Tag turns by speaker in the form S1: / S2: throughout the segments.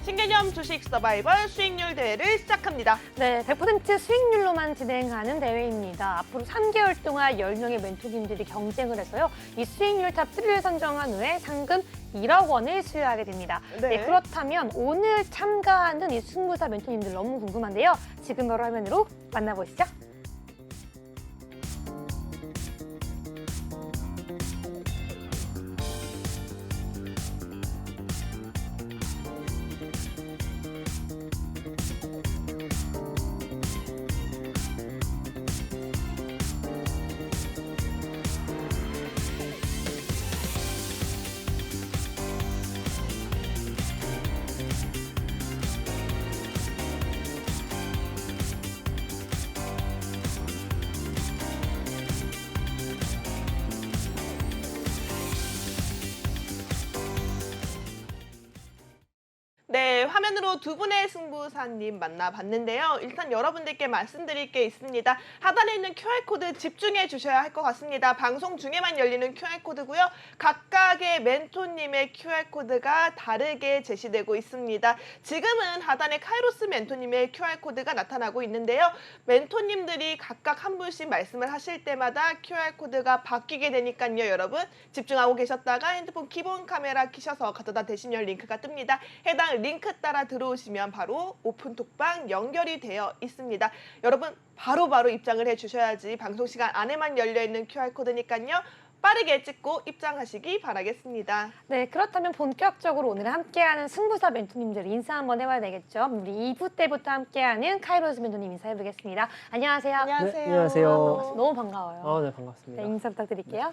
S1: 신개념 주식 서바이벌 수익률 대회를 시작합니다.
S2: 네, 100% 수익률로만 진행하는 대회입니다. 앞으로 3개월 동안 10명의 멘토님들이 경쟁을 해서요. 이 수익률 탑3를 선정한 후에 상금 1억 원을 수여하게 됩니다. 네, 그렇다면 오늘 참가하는 이 승부사 멘토님들 너무 궁금한데요. 지금 바로 화면으로 만나보시죠.
S1: 네, 화면으로 두 분의 승부사님 만나봤는데요. 일단 여러분들께 말씀드릴 게 있습니다. 하단에 있는 QR코드 집중해 주셔야 할 것 같습니다. 방송 중에만 열리는 QR코드고요. 각각의 멘토님의 QR코드가 다르게 제시되고 있습니다. 지금은 하단에 카이로스 멘토님의 QR코드가 나타나고 있는데요. 멘토님들이 각각 한 분씩 말씀을 하실 때마다 QR코드가 바뀌게 되니까요. 여러분 집중하고 계셨다가 핸드폰 기본 카메라 켜셔서 가져다 대시면 링크가 뜹니다. 해당 링크 따라 들어오시면 바로 오픈톡방 연결이 되어 있습니다. 여러분 바로바로 입장을 해주셔야지 방송 시간 안에만 열려있는 QR코드니까요. 빠르게 찍고 입장하시기 바라겠습니다.
S2: 네, 그렇다면 본격적으로 오늘 함께하는 승부사 멘토님들 인사 한번 해봐야 되겠죠. 우리 2부 때부터 함께하는 카이로스 멘토님 인사해보겠습니다. 안녕하세요.
S1: 안녕하세요.
S3: 네, 안녕하세요.
S2: 너무 반가워요.
S3: 네, 반갑습니다.
S2: 네, 인사 부탁드릴게요.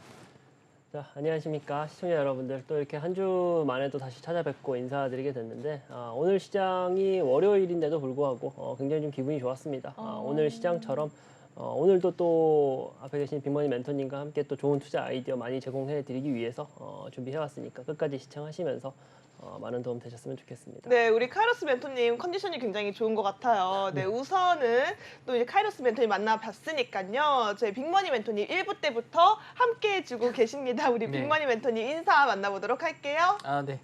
S3: 자, 안녕하십니까. 시청자 여러분들. 또 이렇게 한 주 만에 또 다시 찾아뵙고 인사드리게 됐는데, 오늘 시장이 월요일인데도 불구하고 굉장히 좀 기분이 좋았습니다. 오늘 시장처럼 오늘도 또 앞에 계신 빅머니 멘토님과 함께 또 좋은 투자 아이디어 많이 제공해 드리기 위해서 준비해왔으니까 끝까지 시청하시면서 많은 도움 되셨으면 좋겠습니다.
S1: 네, 우리 카이로스 멘토님 컨디션이 굉장히 좋은 것 같아요. 네, 우선은 또 이제 카이로스 멘토님 만나봤으니까요. 저희 빅머니 멘토님 1부 때부터 함께 해주고 계십니다. 우리
S4: 네.
S1: 빅머니 멘토님 인사 만나보도록 할게요.
S4: 네.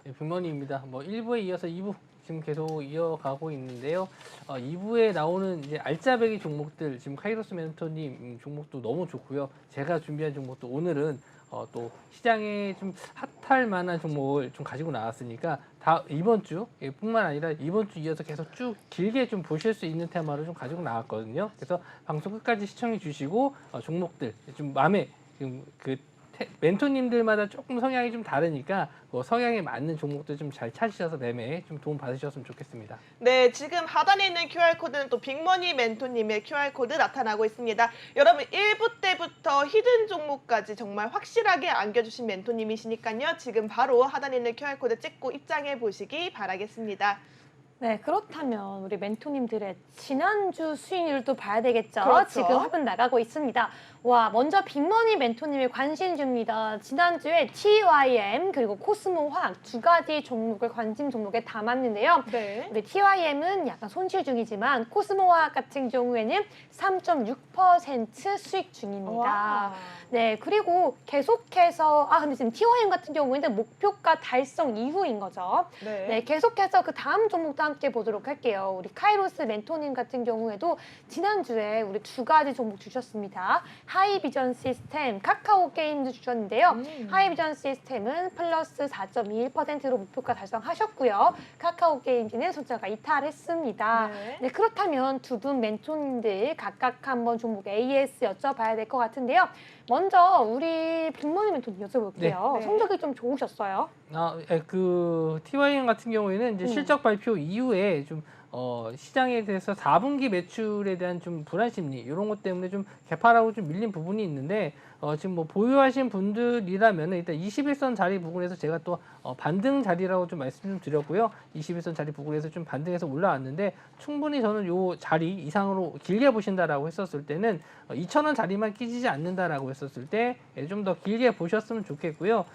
S4: 네, 빅머니입니다. 1부에 이어서 2부 지금 계속 이어가고 있는데요. 2부에 나오는 이제 알짜배기 종목들, 지금 카이로스 멘토님 종목도 너무 좋고요. 제가 준비한 종목도 오늘은 또 시장에 좀 핫할 만한 종목을 좀 가지고 나왔으니까 이번 주 뿐만 아니라 이번 주 이어서 계속 쭉 길게 좀 보실 수 있는 테마를 좀 가지고 나왔거든요. 그래서 방송 끝까지 시청해 주시고 종목들 좀 마음에 지금 멘토님들마다 조금 성향이 좀 다르니까 성향에 맞는 종목들 좀 잘 찾으셔서 매매에 좀 도움 받으셨으면 좋겠습니다.
S1: 네, 지금 하단에 있는 QR코드는 또 빅머니 멘토님의 QR코드 나타나고 있습니다. 여러분 1부 때부터 히든 종목까지 정말 확실하게 안겨주신 멘토님이시니까요. 지금 바로 하단에 있는 QR코드 찍고 입장해 보시기 바라겠습니다.
S2: 네, 그렇다면 우리 멘토님들의 지난주 수익률도 봐야 되겠죠.
S1: 그렇죠.
S2: 지금 화면 나가고 있습니다. 와, 먼저 빅머니 멘토님의 관심주입니다. 지난주에 TYM 그리고 코스모 화학 두 가지 종목을 관심 종목에 담았는데요.
S1: 네.
S2: 우리 TYM은 약간 손실 중이지만 코스모 화학 같은 경우에는 3.6% 수익 중입니다.
S1: 와.
S2: 네, 그리고 계속해서 근데 지금 TYM 같은 경우에는 목표가 달성 이후인 거죠. 네, 계속해서 그 다음 종목도 함께 보도록 할게요. 우리 카이로스 멘토님 같은 경우에도 지난주에 우리 두 가지 종목 주셨습니다. 하이비전 시스템, 카카오 게임도 주셨는데요. 하이비전 시스템은 플러스 4.21%로 목표가 달성하셨고요. 카카오 게임즈는 숫자가 이탈했습니다. 네, 그렇다면 두 분 멘토님들 각각 한번 종목 AS 여쭤봐야 될 것 같은데요. 먼저 우리 빅머니 멘토님 여쭤볼게요.
S1: 네.
S2: 성적이 좀 좋으셨어요?
S4: 그 TYM 같은 경우에는 이제 실적 발표 이후에 좀 시장에 대해서 4분기 매출에 대한 좀 불안 심리 이런 것 때문에 좀 개파라고 좀 밀린 부분이 있는데 지금 뭐 보유하신 분들이라면 일단 21선 자리 부근에서 제가 또 반등 자리라고 좀 말씀 좀 드렸고요. 21선 자리 부근에서 좀 반등해서 올라왔는데 충분히 저는 요 자리 이상으로 길게 보신다라고 했었을 때는 2,000원 자리만 끼지지 않는다라고 했었을 때 좀 더 길게 보셨으면 좋겠고요.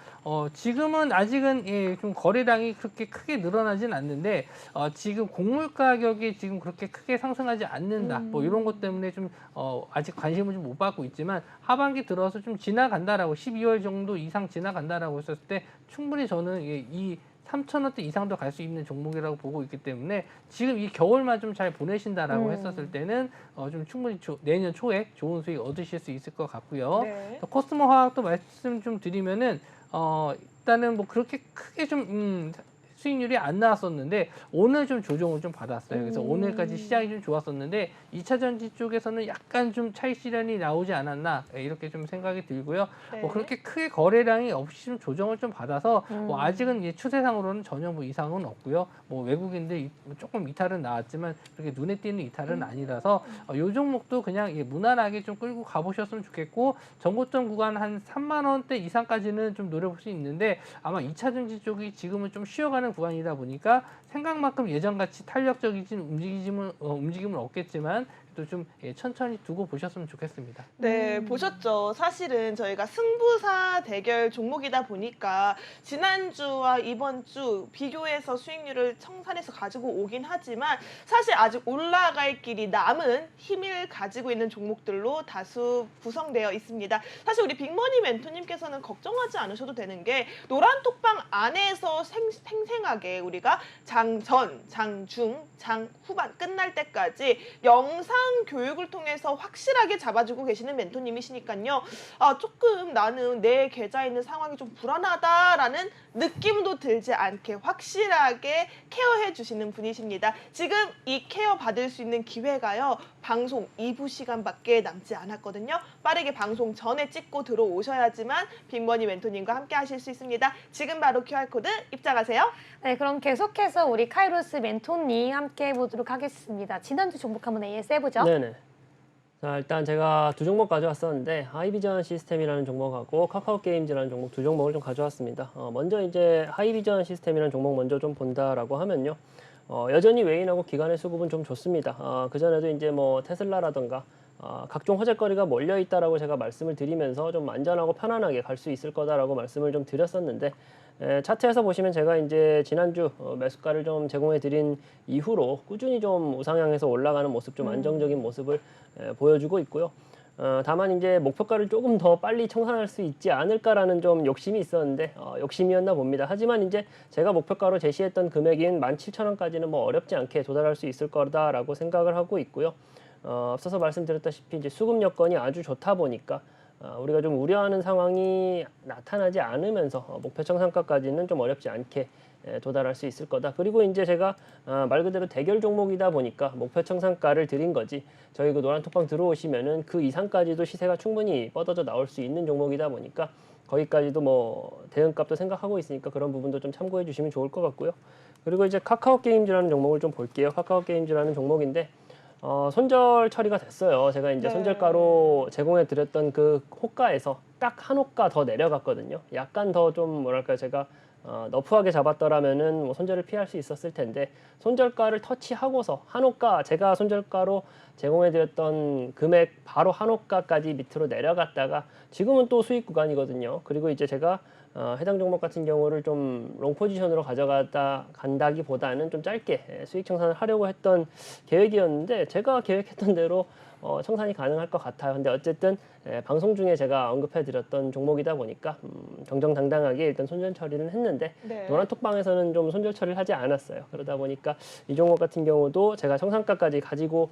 S4: 지금은 아직은 좀 거래량이 그렇게 크게 늘어나진 않는데 지금 곡물 가격이 지금 그렇게 크게 상승하지 않는다. 뭐 이런 것 때문에 좀 아직 관심을 좀 못 받고 있지만 하반기 들어서 좀 지나간다라고 12월 정도 이상 지나간다라고 했었을 때 충분히 저는 이 3,000원대 이상도 갈 수 있는 종목이라고 보고 있기 때문에 지금 이 겨울만 좀 잘 보내신다라고 했었을 때는 좀 충분히 내년 초에 좋은 수익 얻으실 수 있을 것 같고요.
S1: 네.
S4: 코스모 화학도 말씀 좀 드리면은 일단은 뭐 그렇게 크게 좀 수익률이 안 나왔었는데 오늘 좀 조정을 좀 받았어요. 그래서 오늘까지 시장이 좀 좋았었는데 2차 전지 쪽에서는 약간 좀 차익 실현이 나오지 않았나 이렇게 좀 생각이 들고요.
S1: 네.
S4: 뭐 그렇게 크게 거래량이 없이 좀 조정을 좀 받아서 뭐 아직은 추세상으로는 전혀 뭐 이상은 없고요. 뭐 외국인들 조금 이탈은 나왔지만 그렇게 눈에 띄는 이탈은 아니라서 요 종목도 그냥 무난하게 좀 끌고 가보셨으면 좋겠고 전고점 구간 한 3만 원대 이상까지는 좀 노려볼 수 있는데 아마 2차 전지 쪽이 지금은 좀 쉬어가는 구간이다 보니까 생각만큼 예전같이 탄력적이진 움직임은 없겠지만 또 좀 천천히 두고 보셨으면 좋겠습니다.
S1: 네, 보셨죠? 사실은 저희가 승부사 대결 종목이다 보니까 지난주와 이번 주 비교해서 수익률을 청산해서 가지고 오긴 하지만 사실 아직 올라갈 길이 남은 힘을 가지고 있는 종목들로 다수 구성되어 있습니다. 사실 우리 빅머니 멘토님께서는 걱정하지 않으셔도 되는 게 노란 톡방 안에서 생생하게 우리가 장전, 장중, 장후반 끝날 때까지 영상 교육을 통해서 확실하게 잡아주고 계시는 멘토님이시니까요. 조금 나는 내 계좌에 있는 상황이 좀 불안하다라는 느낌도 들지 않게 확실하게 케어해 주시는 분이십니다. 지금 이 케어 받을 수 있는 기회가요. 방송 2부 시간밖에 남지 않았거든요. 빠르게 방송 전에 찍고 들어오셔야지만 빅머니 멘토님과 함께 하실 수 있습니다. 지금 바로 QR코드 입장하세요.
S2: 네, 그럼 계속해서 우리 카이로스 멘토님 함께 해보도록 하겠습니다. 지난주 종목 한번 AS 해보죠.
S3: 네네. 자, 일단 제가 두 종목 가져왔었는데 하이비전 시스템이라는 종목하고 카카오 게임즈라는 종목 두 종목을 좀 가져왔습니다. 먼저 이제 하이비전 시스템이라는 종목 먼저 좀 본다라고 하면요. 여전히 외인하고 기관의 수급은 좀 좋습니다. 그전에도 이제 뭐 테슬라라던가 각종 화제거리가 몰려 있다라고 제가 말씀을 드리면서 좀 안전하고 편안하게 갈 수 있을 거다라고 말씀을 좀 드렸었는데 차트에서 보시면 제가 이제 지난주 매수가를 좀 제공해 드린 이후로 꾸준히 좀 우상향해서 올라가는 모습, 좀 안정적인 모습을 보여주고 있고요. 다만 이제 목표가를 조금 더 빨리 청산할 수 있지 않을까라는 좀 욕심이 있었는데 욕심이었나 봅니다. 하지만 이제 제가 목표가로 제시했던 금액인 17,000원까지는 뭐 어렵지 않게 도달할 수 있을 거다라고 생각을 하고 있고요. 앞서서 말씀드렸다시피 이제 수급 여건이 아주 좋다 보니까 우리가 좀 우려하는 상황이 나타나지 않으면서 목표 청산가까지는 좀 어렵지 않게 도달할 수 있을 거다. 그리고 이제 제가 말 그대로 대결 종목이다 보니까 목표 청산가를 드린 거지. 저희 그 노란 톡방 들어오시면은 그 이상까지도 시세가 충분히 뻗어져 나올 수 있는 종목이다 보니까 거기까지도 뭐 대응값도 생각하고 있으니까 그런 부분도 좀 참고해 주시면 좋을 것 같고요. 그리고 이제 카카오 게임즈라는 종목을 좀 볼게요. 카카오 게임즈라는 종목인데 손절 처리가 됐어요. 제가 이제
S1: 네.
S3: 손절가로 제공해 드렸던 그 호가에서 딱 한 호가 더 내려갔거든요. 약간 더 좀 뭐랄까 제가 너프하게 잡았더라면은 뭐 손절을 피할 수 있었을 텐데 손절가를 터치하고서 한 호가 제가 손절가로 제공해 드렸던 금액 바로 한 호가까지 밑으로 내려갔다가 지금은 또 수익 구간이거든요. 그리고 이제 제가 해당 종목 같은 경우를 좀 롱 포지션으로 간다기보다는 좀 짧게 수익 청산을 하려고 했던 계획이었는데 제가 계획했던 대로 청산이 가능할 것 같아요. 근데 어쨌든 방송 중에 제가 언급해드렸던 종목이다 보니까 정정당당하게 일단 손절 처리를 했는데
S1: 네.
S3: 노란 톡방에서는 좀 손절 처리를 하지 않았어요. 그러다 보니까 이 종목 같은 경우도 제가 청산가까지 가지고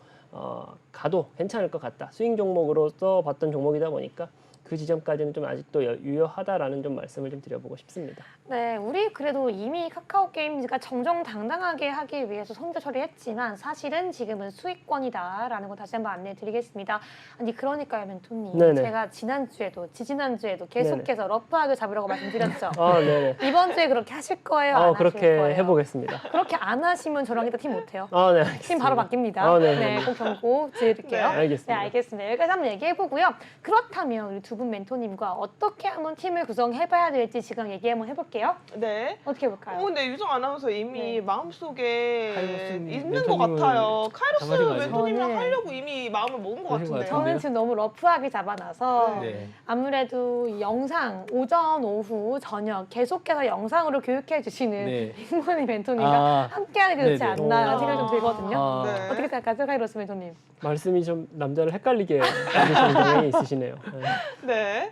S3: 가도 괜찮을 것 같다. 스윙 종목으로서 봤던 종목이다 보니까 그 지점까지는 좀 아직도 유효하다라는 좀 말씀을 좀 드려보고 싶습니다.
S2: 네, 우리 그래도 이미 카카오 게임즈가 정정당당하게 하기 위해서 손절 처리했지만 사실은 지금은 수익권이다라는 거 다시 한번 안내드리겠습니다. 아니 그러니까요, 멘토님.
S3: 네네.
S2: 제가 지난주에도 지지난주에도 계속해서 러프하게 잡으라고 말씀드렸죠.
S3: 네네.
S2: 이번 주에 그렇게 하실 거예요? 안 하실
S3: 그렇게
S2: 거예요?
S3: 해보겠습니다.
S2: 그렇게 안 하시면 저랑 이따 팀 못해요.
S3: 네, 알겠습니다.
S2: 팀 바로 바뀝니다.
S3: 네,
S2: 네, 꼭 경고 드릴게요.
S1: 네,
S3: 알겠습니다.
S2: 네, 알겠습니다. 여기까지 한번 얘기해보고요. 그렇다면 우리 두 분 멘토님과 어떻게 한번 팀을 구성해봐야 될지 지금 얘기 한번 해볼게요.
S1: 네.
S2: 어떻게 해볼까요?
S1: 근데 유정 아나운서 이미
S2: 네.
S1: 마음속에
S4: 카이로스님
S1: 있는 것
S4: 멘토님을
S1: 같아요. 카이로스
S4: 정하신 거 아니에요?
S1: 멘토님이랑
S2: 저는-
S1: 하려고 이미 마음을 먹은 것
S4: 그러신 것
S1: 같은데요.
S4: 같은데요?
S2: 저는 지금 너무 러프하게 잡아놔서
S4: 네.
S2: 아무래도 영상 오전, 오후, 저녁 계속해서 영상으로 교육해 주시는
S4: 네.
S2: 빅머니 멘토님과 함께하는 게 좋지
S4: 네네.
S2: 않나 생각이 좀 들거든요.
S1: 네.
S2: 어떻게 생각하세요, 카이로스 멘토님?
S3: 말씀이 좀 남자를 헷갈리게 해주시는 경향이 있으시네요. 네.
S1: 네.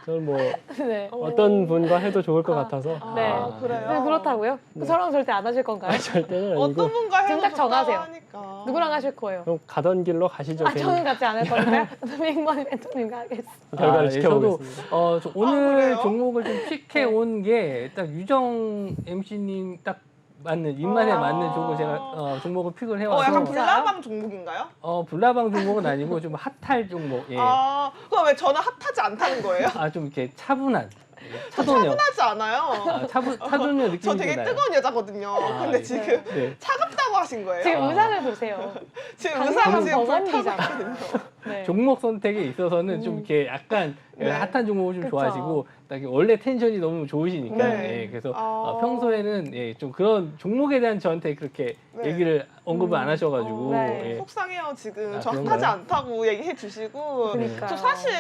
S3: 저는 뭐
S2: 네.
S3: 어떤 분과 해도 좋을 것
S2: 아.
S3: 같아서
S2: 네.
S1: 그래요?
S2: 네, 그렇다고요?
S3: 네.
S2: 저랑 절대 안 하실 건가요?
S3: 절대는 아니고
S1: 어떤 분과 해도
S2: 정작
S1: 좋다고
S2: 정하세요.
S1: 하니까.
S2: 누구랑 하실 거예요?
S3: 그럼 가던 길로 가시죠.
S2: 아, 저는 같이 안 할 거니까요. 빅머니 멘토님과 하겠습니다.
S3: 결과를
S4: 예,
S3: 지켜보겠습니다.
S4: 저도 저 오늘
S1: 그래요?
S4: 종목을 좀 픽해 온 게 딱 유정 MC님 딱 맞는 입맛에 맞는 종목을 제가 종목을 픽을 해와서
S1: 약간
S2: 진짜요?
S1: 불나방 종목인가요?
S4: 불나방 종목은 아니고 좀 핫할 종목. 예.
S1: 그럼 왜 저는 핫하지 않다는 거예요?
S4: 좀 이렇게 차분한 차도녀.
S1: 차분하지 않아요.
S4: 차도녀 느낌이
S1: 저 되게
S4: 나요.
S1: 뜨거운 여자거든요. 근데
S4: 네.
S1: 지금
S4: 네.
S1: 차갑다고 하신 거예요?
S2: 지금 의상을 보세요.
S1: 지금
S2: 강남
S1: 의상은 지금
S2: 버건디잖아.
S1: 불타고
S2: 네.
S4: 종목 선택에 있어서는 좀 이렇게 약간
S1: 네.
S4: 핫한 종목을 좀
S2: 그쵸.
S4: 좋아하시고 딱 이렇게 원래 텐션이 너무 좋으시니까
S1: 네.
S4: 예, 그래서
S1: 아.
S4: 평소에는 좀 그런 종목에 대한 저한테 그렇게
S1: 네.
S4: 얘기를 언급을 안 하셔가지고
S2: 네.
S4: 예.
S1: 속상해요 지금.
S4: 아,
S1: 저
S4: 그런가요?
S1: 핫하지 않다고 얘기해 주시고.
S2: 그러니까요.
S1: 저 사실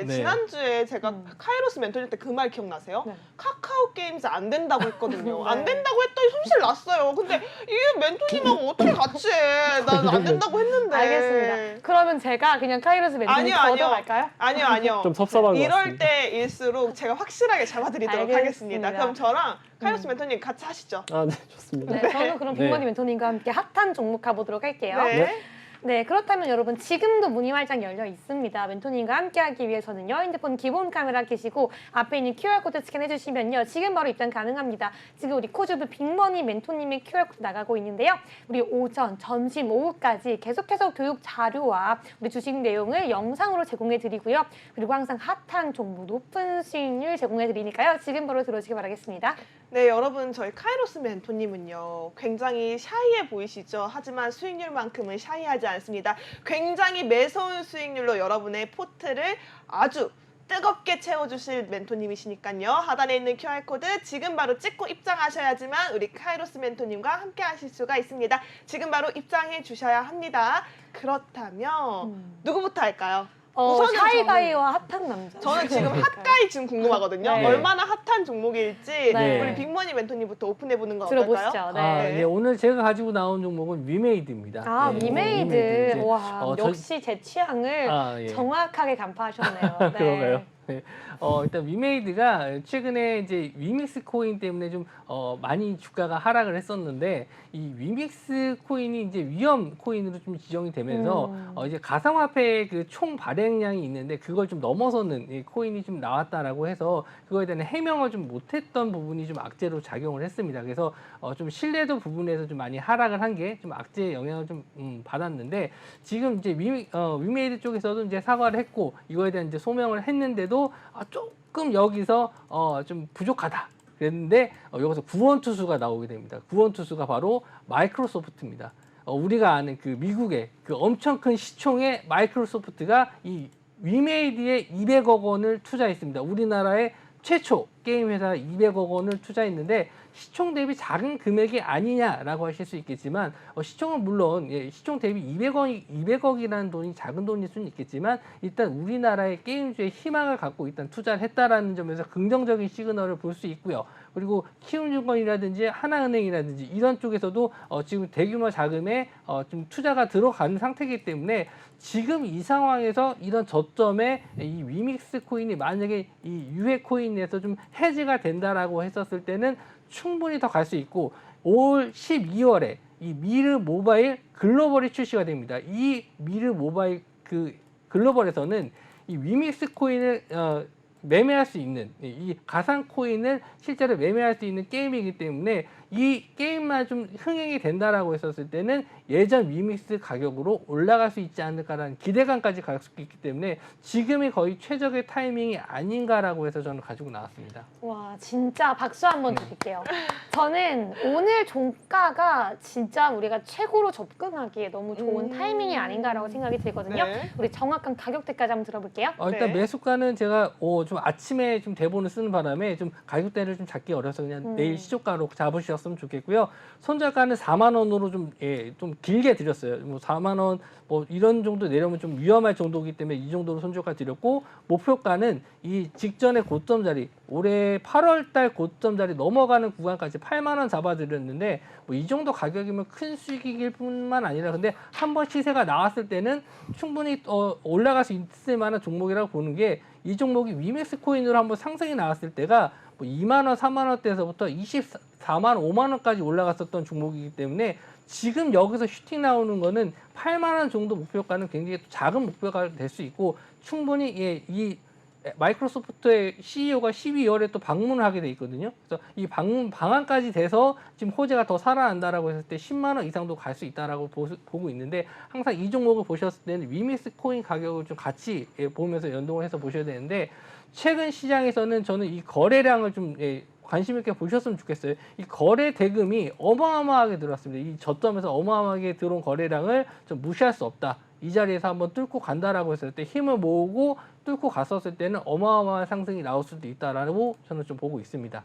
S4: 네.
S1: 지난주에 제가
S2: 음.
S1: 카이로스 멘토님 때 그 말 기억나세요?
S2: 네.
S1: 카카오 게임즈 안 된다고 했거든요.
S2: 네.
S1: 안 된다고 했더니 손실 났어요. 근데 이게 멘토님하고 어떻게 같이 해? 난 안 된다고 했는데.
S2: 알겠습니다. 그러면 제가 그냥 카이로스 멘토님
S1: 아니요.
S2: 걷어갈까요?
S1: 아니요.
S3: 좀 섭섭한 것
S1: 이럴
S3: 같습니다.
S1: 때일수록 제가 확실하게 잡아드리도록
S2: 알겠습니다.
S1: 하겠습니다. 그럼 저랑 카이로스 멘토님 같이 하시죠.
S3: 네, 좋습니다.
S2: 네, 저는 그럼
S4: 네.
S2: 빅머니 멘토님과 함께 핫한 종목 가보도록 할게요.
S1: 네.
S2: 네, 그렇다면 여러분 지금도 문의 활짝 열려 있습니다. 멘토님과 함께하기 위해서는요. 핸드폰 기본 카메라 켜시고 앞에 있는 QR코드 스캔해 주시면요. 지금 바로 입장 가능합니다. 지금 우리 코주브 빅머니 멘토님의 QR코드 나가고 있는데요. 우리 오전, 점심, 오후까지 계속해서 교육 자료와 우리 주식 내용을 영상으로 제공해 드리고요. 그리고 항상 핫한 종목, 높은 수익률 제공해 드리니까요. 지금 바로 들어오시기 바라겠습니다.
S1: 네, 여러분 저희 카이로스 멘토님은요. 굉장히 샤이해 보이시죠? 하지만 수익률만큼은 샤이하지 않습니다. 굉장히 매서운 수익률로 여러분의 포트를 아주 뜨겁게 채워주실 멘토님이시니까요. 하단에 있는 QR코드 지금 바로 찍고 입장하셔야지만 우리 카이로스 멘토님과 함께 하실 수가 있습니다. 지금 바로 입장해 주셔야 합니다. 그렇다면 누구부터 할까요? 우선은
S2: 샤이가이와 핫한 남자.
S1: 저는 지금 핫가이 지금 궁금하거든요.
S2: 네.
S1: 얼마나 핫한 종목일지
S2: 네.
S1: 우리 빅머니 멘토님부터 오픈해보는 거 어떨까요?
S2: 들어보시죠. 네.
S4: 네, 오늘 제가 가지고 나온 종목은 위메이드입니다.
S2: 아,
S4: 네,
S2: 위메이드.
S4: 이제,
S2: 와, 역시 제 취향을
S4: 예.
S2: 정확하게 간파하셨네요. 네.
S4: 그런가요? 네. 일단 위메이드가 최근에 이제 위믹스 코인 때문에 좀 많이 주가가 하락을 했었는데 이 위믹스 코인이 이제 위험 코인으로 좀 지정이 되면서 이제 가상화폐의 그 총 발행량이 있는데 그걸 좀 넘어서는 이 코인이 좀 나왔다라고 해서 그거에 대한 해명을 좀 못했던 부분이 좀 악재로 작용을 했습니다. 그래서 좀 신뢰도 부분에서 좀 많이 하락을 한 게 좀 악재의 영향을 좀 받았는데 지금 이제 위메이드 쪽에서도 이제 사과를 했고 이거에 대한 이제 소명을 했는데도 조금 여기서 좀 부족하다. 그랬는데 여기서 구원투수가 나오게 됩니다. 구원투수가 바로 마이크로소프트입니다. 우리가 아는 그 미국의 그 엄청 큰 시총의 마이크로소프트가 이 위메이드에 200억 원을 투자했습니다. 우리나라의 최초 게임 회사 200억 원을 투자했는데 시총 대비 작은 금액이 아니냐라고 하실 수 있겠지만 시총은 물론 시총 대비 200억이라는 돈이 작은 돈일 수는 있겠지만 일단 우리나라의 게임주에 희망을 갖고 일단 투자를 했다라는 점에서 긍정적인 시그널을 볼 수 있고요. 그리고 키움증권이라든지 하나은행이라든지 이런 쪽에서도 지금 대규모 자금에 좀 투자가 들어가는 상태이기 때문에 지금 이 상황에서 이런 저점에 이 위믹스 코인이 만약에 이 유해 코인에서 좀 해지가 된다라고 했었을 때는 충분히 더 갈 수 있고 올 12월에 이 미르 모바일 글로벌이 출시가 됩니다. 이 미르 모바일 그 글로벌에서는 이 위믹스 코인을 매매할 수 있는 이 가상 코인을 실제로 매매할 수 있는 게임이기 때문에 이 게임만 좀 흥행이 된다라고 했었을 때는 예전 위믹스 가격으로 올라갈 수 있지 않을까라는 기대감까지 갈 수 있기 때문에 지금이 거의 최적의 타이밍이 아닌가라고 해서 저는 가지고 나왔습니다.
S2: 와, 진짜 박수 한번 드릴게요. 저는 오늘 종가가 진짜 우리가 최고로 접근하기에 너무 좋은 타이밍이 아닌가라고 생각이 들거든요.
S1: 네.
S2: 우리 정확한 가격대까지 한번 들어볼게요.
S4: 일단
S1: 네.
S4: 매수가는 제가 좀 아침에 좀 대본을 쓰는 바람에 좀 가격대를 좀 잡기 어려서 그냥 내일 시초가로 잡으셨 되었으면 좋겠고요. 손절가는 4만 원으로 좀 길게 드렸어요. 뭐 4만 원 뭐 이런 정도 내려면 좀 위험할 정도이기 때문에 이 정도로 손절가 드렸고 목표가는 이 직전의 고점 자리 올해 8월 달 고점 자리 넘어가는 구간까지 8만 원 잡아드렸는데 뭐 이 정도 가격이면 큰 수익일 뿐만 아니라 근데 한번 시세가 나왔을 때는 충분히 올라갈 수 있을 만한 종목이라고 보는 게 이 종목이 위맥스 코인으로 한번 상승이 나왔을 때가 뭐 2만 원, 3만 원대에서부터 24만, 5만 원까지 올라갔었던 종목이기 때문에 지금 여기서 슈팅 나오는 거는 8만 원 정도 목표가는 굉장히 작은 목표가 될 수 있고 충분히 이 마이크로소프트의 CEO가 12월에 또 방문을 하게 돼 있거든요. 그래서 이 방문 방한까지 돼서 지금 호재가 더 살아난다라고 했을 때 10만 원 이상도 갈 수 있다라고 보고 있는데 항상 이 종목을 보셨을 때는 위믹스 코인 가격을 좀 같이 보면서 연동을 해서 보셔야 되는데 최근 시장에서는 저는 이 거래량을 좀 관심 있게 보셨으면 좋겠어요. 이 거래 대금이 어마어마하게 들어왔습니다. 이 저점에서 어마어마하게 들어온 거래량을 좀 무시할 수 없다. 이 자리에서 한번 뚫고 간다라고 했을 때 힘을 모으고 뚫고 갔었을 때는 어마어마한 상승이 나올 수도 있다라고 저는 좀 보고 있습니다.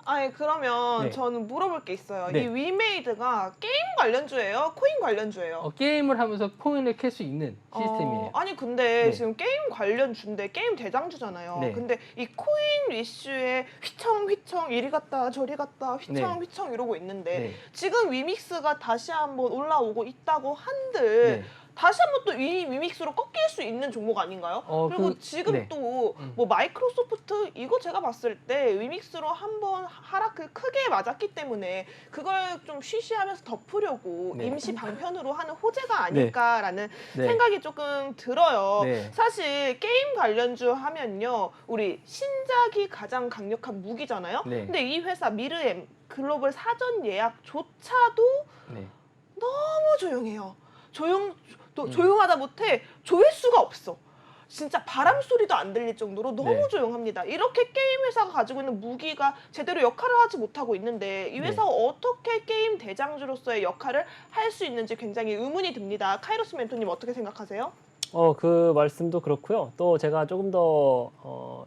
S1: 아니 그러면
S4: 네.
S1: 저는 물어볼 게 있어요.
S4: 네.
S1: 이 위메이드가 게임 관련주예요? 코인 관련주예요?
S4: 게임을 하면서 코인을 캘 수 있는 시스템이에요.
S1: 아니 근데
S4: 네.
S1: 지금 게임 관련주인데 게임 대장주잖아요.
S4: 네.
S1: 근데 이 코인 이슈에 휘청휘청 이리 갔다 저리 갔다 휘청휘청 이러고 있는데
S4: 네.
S1: 지금 위믹스가 다시 한번 올라오고 있다고 한들
S4: 네.
S1: 다시 한번 또 이 위믹스로 꺾일 수 있는 종목 아닌가요? 그리고 지금
S4: 네.
S1: 또 뭐 마이크로소프트 이거 제가 봤을 때 위믹스로 한번 하락을 크게 맞았기 때문에 그걸 좀 쉬쉬하면서 덮으려고
S4: 네.
S1: 임시 방편으로 하는 호재가 아닐까라는
S4: 네.
S1: 생각이 조금 들어요.
S4: 네.
S1: 사실 게임 관련주 하면요, 우리 신작이 가장 강력한 무기잖아요.
S4: 네.
S1: 근데 이 회사 미르엠 글로벌 사전 예약조차도
S4: 네.
S1: 너무 조용해요. 조용하다 못해 조회수가 없어. 진짜 바람 소리도 안 들릴 정도로 너무
S4: 네.
S1: 조용합니다. 이렇게 게임 회사가 가지고 있는 무기가 제대로 역할을 하지 못하고 있는데 이 회사가 어떻게 게임 대장주로서의 역할을 할 수 있는지 굉장히 의문이 듭니다. 카이로스 멘토님 어떻게 생각하세요?
S3: 그 말씀도 그렇고요. 또 제가 조금 더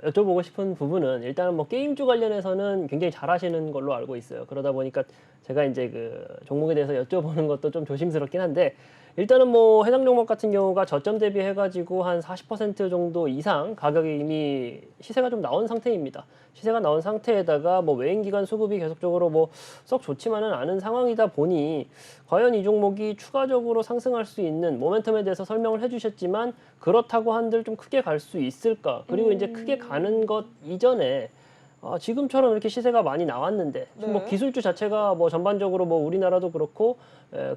S3: 여쭤보고 싶은 부분은 일단은 뭐 게임주 관련해서는 굉장히 잘하시는 걸로 알고 있어요. 그러다 보니까 제가 이제 그 종목에 대해서 여쭤보는 것도 좀 조심스럽긴 한데 일단은 뭐 해당 종목 같은 경우가 저점 대비해가지고 한 40% 정도 이상 가격이 이미 시세가 좀 나온 상태입니다. 시세가 나온 상태에다가 뭐 외인 기관 수급이 계속적으로 뭐 썩 좋지만은 않은 상황이다 보니 과연 이 종목이 추가적으로 상승할 수 있는 모멘텀에 대해서 설명을 해주셨지만 그렇다고 한들 좀 크게 갈 수 있을까? 그리고 이제 크게 가는 것 이전에 지금처럼 이렇게 시세가 많이 나왔는데 지금 뭐
S1: 네.
S3: 기술주 자체가 뭐 전반적으로 뭐 우리나라도 그렇고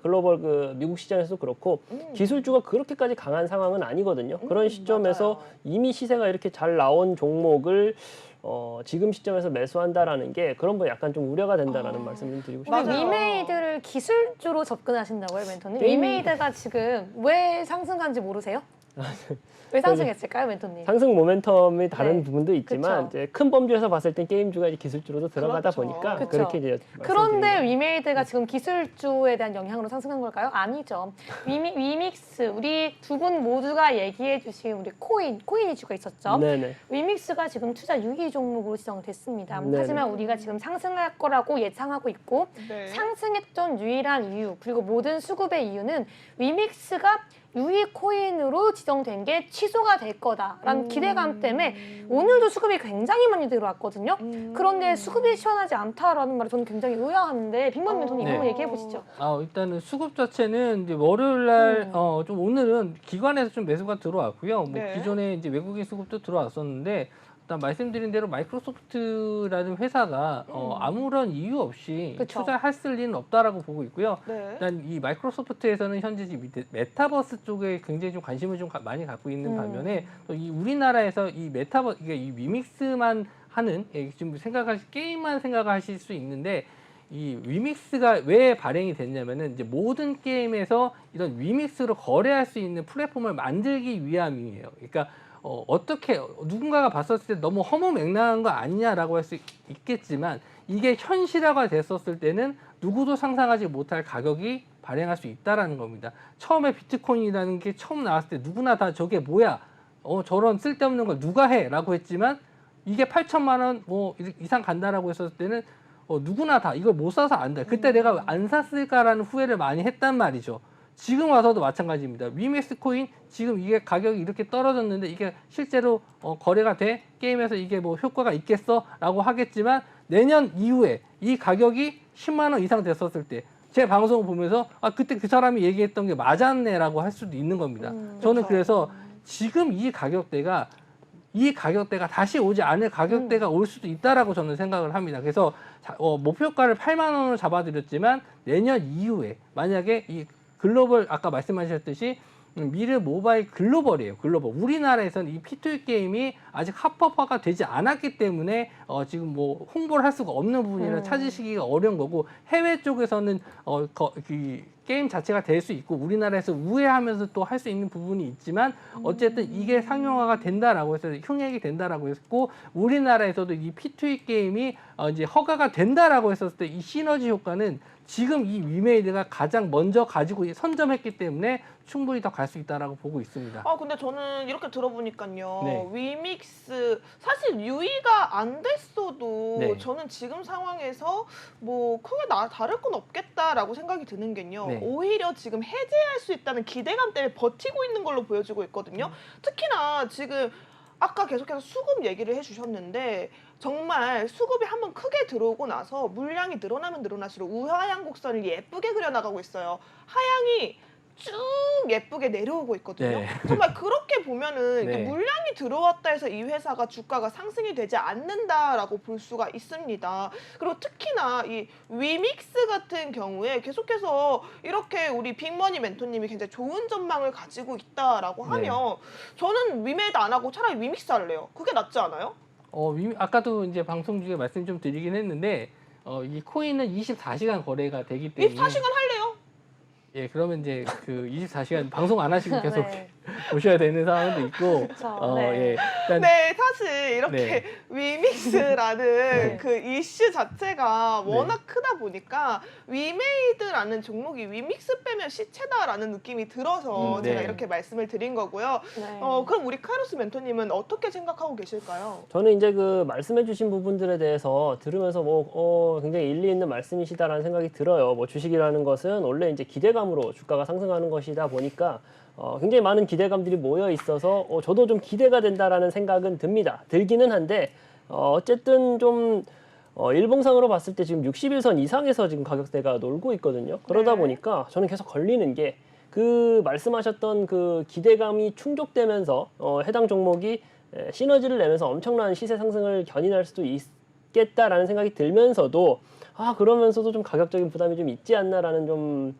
S3: 글로벌 그 미국 시장에서도 그렇고 기술주가 그렇게까지 강한 상황은 아니거든요. 그런 시점에서
S1: 맞아요.
S3: 이미 시세가 이렇게 잘 나온 종목을 지금 시점에서 매수한다라는 게 그런 거 약간 좀 우려가 된다라는 말씀 좀 드리고 싶습니다.
S1: 맞아요.
S2: 위메이드를 기술주로 접근하신다고요, 멘토님?
S3: 게임-
S2: 위메이드가 지금 왜 상승한지 모르세요? 왜 상승했을까요, 멘토님?
S3: 상승 모멘텀이 다른
S2: 네.
S3: 부분도 있지만
S2: 그쵸.
S3: 이제 큰 범주에서 봤을 땐 게임주가 이제 기술주로도 들어가다
S1: 그렇죠.
S3: 보니까
S1: 그쵸.
S3: 그렇게 이제
S2: 그런데
S3: 말씀드리는
S2: 위메이드가 지금 기술주에 대한 영향으로 상승한 걸까요? 아니죠. 위믹스, 우리 두 분 모두가 얘기해 주신 우리 코인 이슈가 있었죠.
S3: 네네.
S2: 위믹스가 지금 투자 유의 종목으로 지정됐습니다.
S3: 네네.
S2: 하지만 우리가 지금 상승할 거라고 예상하고 있고
S1: 네.
S2: 상승했던 유일한 이유 그리고 모든 수급의 이유는 위믹스가 유의 코인으로 지정된 게 취소가 될 거다라는 기대감 때문에 오늘도 수급이 굉장히 많이 들어왔거든요. 그런데 수급이 시원하지 않다라는 말이 저는 굉장히 의아한데 빅먼 멘토님
S4: 네.
S2: 한번 얘기해 보시죠.
S4: 일단은 수급 자체는 이제 월요일 날 좀 오늘은 기관에서 좀 매수가 들어왔고요. 뭐
S1: 네.
S4: 기존에 이제 외국인 수급도 들어왔었는데 일단 말씀드린 대로 마이크로소프트라는 회사가 아무런 이유 없이
S2: 그쵸.
S4: 투자할 리는 없다라고 보고 있고요.
S1: 네.
S4: 일단 이 마이크로소프트에서는 현재 지금 메타버스 쪽에 굉장히 좀 관심을 좀 많이 갖고 있는 반면에 또 이 우리나라에서 이 메타버스 이게 이 위믹스만 하는 지금 게임만 생각하실 수 있는데 이 위믹스가 왜 발행이 됐냐면은 이제 모든 게임에서 이런 위믹스로 거래할 수 있는 플랫폼을 만들기 위함이에요. 그러니까 어떻게 누군가가 봤었을 때 너무 허무맹랑한 거 아니냐라고 할 수 있겠지만 이게 현실화가 됐었을 때는 누구도 상상하지 못할 가격이 발행할 수 있다라는 겁니다. 처음에 비트코인이라는 게 처음 나왔을 때 누구나 다 저게 뭐야? 저런 쓸데없는 걸 누가 해? 라고 했지만 이게 8천만 원 뭐 이상 간다라고 했었을 때는 누구나 다 이걸 못 사서 안다. 그때 내가 안 샀을까라는 후회를 많이 했단 말이죠. 지금 와서도 마찬가지입니다. 위믹스 코인 지금 이게 가격이 이렇게 떨어졌는데 이게 실제로 거래가 돼? 게임에서 이게 뭐 효과가 있겠어? 라고 하겠지만 내년 이후에 이 가격이 10만 원 이상 됐었을 때 제 방송을 보면서 아 그때 그 사람이 얘기했던 게 맞았네라고 할 수도 있는 겁니다. 저는 그래서 지금 이 가격대가 다시 오지 않을 가격대가 올 수도 있다라고 저는 생각을 합니다. 그래서 목표가를 8만 원으로 잡아드렸지만 내년 이후에 만약에 이 글로벌 아까 말씀하셨듯이 미르 모바일 글로벌이에요. 글로벌. 우리나라에서는 이 P2E 게임이 아직 합법화가 되지 않았기 때문에 지금 뭐 홍보를 할 수가 없는 부분이라 찾으시기가 어려운 거고 해외 쪽에서는 이 게임 자체가 될 수 있고 우리나라에서 우회하면서 또 할 수 있는 부분이 있지만 어쨌든 이게 상용화가 된다라고 해서 흥행이 된다라고 했고 우리나라에서도 이 P2E 게임이 이제 허가가 된다라고 했었을 때 이 시너지 효과는 지금 이 위메이드가 가장 먼저 가지고 선점했기 때문에 충분히 더 갈 수 있다라고 보고 있습니다.
S1: 근데 저는 이렇게 들어보니까요.
S4: 네.
S1: 위믹스 사실 유의가 안 됐어도
S4: 네.
S1: 저는 지금 상황에서 뭐 크게 다를 건 없겠다라고 생각이 드는 게요.
S4: 네.
S1: 오히려 지금 해제할 수 있다는 기대감 때문에 버티고 있는 걸로 보여지고 있거든요. 특히나 지금 아까 계속해서 수급 얘기를 해주셨는데 정말 수급이 한번 크게 들어오고 나서 물량이 늘어나면 늘어날수록 우하향 곡선을 예쁘게 그려나가고 있어요. 하향이 쭉 예쁘게 내려오고 있거든요.
S4: 네.
S1: 정말 그렇게 보면은 이게
S4: 네.
S1: 물량이 들어왔다 해서 이 회사가 주가가 상승이 되지 않는다라고 볼 수가 있습니다. 그리고 특히나 이 위믹스 같은 경우에 계속해서 이렇게 우리 빅머니 멘토님이 굉장히 좋은 전망을 가지고 있다라고 하면 저는 위메이드 안 하고 차라리 위믹스 할래요. 그게 낫지 않아요?
S4: 아까도 이제 방송 중에 말씀 좀 드리긴 했는데 이 코인은 24시간 거래가 되기 때문에
S1: 24시간 할래요?
S4: 예, 그러면 이제 그 24시간 방송 안 하시고 계속
S2: 네.
S4: 보셔야 되는 상황도 있고
S2: 그쵸, 네.
S4: 예. 일단
S1: 네, 사실 이렇게
S4: 네.
S1: 위믹스라는
S2: 네.
S1: 그 이슈 자체가 워낙 크다 보니까 위메이드라는 종목이 위믹스 빼면 시체다라는 느낌이 들어서
S4: 네.
S1: 제가 이렇게 말씀을 드린 거고요.
S2: 네.
S1: 그럼 우리 카이로스 멘토님은 어떻게 생각하고 계실까요?
S3: 저는 이제 그 말씀해주신 부분들에 대해서 들으면서 굉장히 일리 있는 말씀이시다라는 생각이 들어요. 뭐 주식이라는 것은 원래 이제 기대감으로 주가가 상승하는 것이다 보니까 굉장히 많은 기대감들이 모여 있어서 저도 좀 기대가 된다라는 생각은 듭니다. 들기는 한데 어쨌든 좀 일봉상으로 봤을 때 지금 61선 이상에서 지금 가격대가 놀고 있거든요. 그러다
S1: 네.
S3: 보니까 저는 계속 걸리는 게 그 말씀하셨던 그 기대감이 충족되면서 해당 종목이 시너지를 내면서 엄청난 시세 상승을 견인할 수도 있겠다라는 생각이 들면서도 그러면서도 좀 가격적인 부담이 좀 있지 않나라는 좀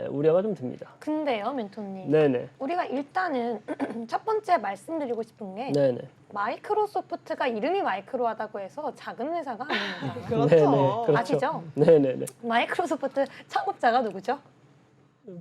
S3: 우려가 좀 듭니다.
S2: 근데요, 멘토님.
S3: 네네.
S2: 우리가 일단은 첫 번째 말씀드리고 싶은 게
S3: 네네.
S2: 마이크로소프트가 이름이 마이크로하다고 해서 작은 회사가 아닙니다.
S1: 그렇죠.
S3: 네네, 그렇죠.
S2: 아시죠?
S3: 네네네.
S2: 마이크로소프트 창업자가 누구죠?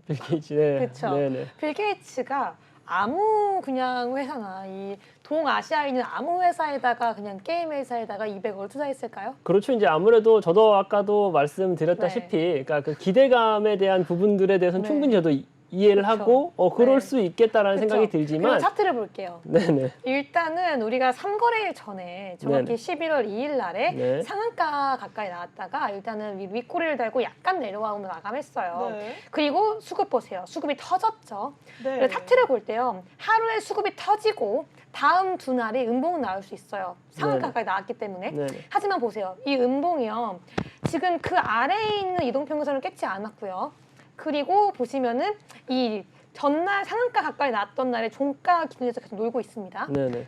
S3: 빌 게이츠. 네.
S2: 그쵸.
S3: 네네.
S2: 빌 게이츠가 아무 그냥 회사나 이 동아시아에 있는 아무 회사에다가 그냥 게임 회사에다가 200억을 투자했을까요?
S3: 그렇죠. 이제 아무래도 저도 아까도 말씀드렸다시피, 그러니까 그 기대감에 대한 부분들에 대해서는
S2: 네.
S3: 충분히 저도 이해를
S2: 그렇죠.
S3: 하고 그럴
S2: 네.
S3: 수 있겠다라는
S2: 그쵸?
S3: 생각이
S2: 그리고
S3: 들지만,
S2: 차트를 볼게요.
S3: 네네.
S2: 일단은 우리가 3거래일 전에 정확히
S3: 네네.
S2: 11월 2일 날에
S3: 네.
S2: 상한가 가까이 나왔다가 일단은 윗꼬리를 달고 약간 내려와오면 마감했어요.
S1: 네.
S2: 그리고 수급 보세요. 수급이 터졌죠.
S1: 네.
S2: 그래서 차트를 볼 때요. 하루에 수급이 터지고 다음 두 날이 음봉 나올 수 있어요. 상한가
S3: 네네.
S2: 가까이 나왔기 때문에.
S3: 네네.
S2: 하지만 보세요. 이 음봉이요. 지금 그 아래에 있는 이동평균선을 깼지 않았고요. 그리고 보시면은 이 전날 상한가 가까이 났던 날에 종가 기준에서 계속 놀고 있습니다.
S3: 네네.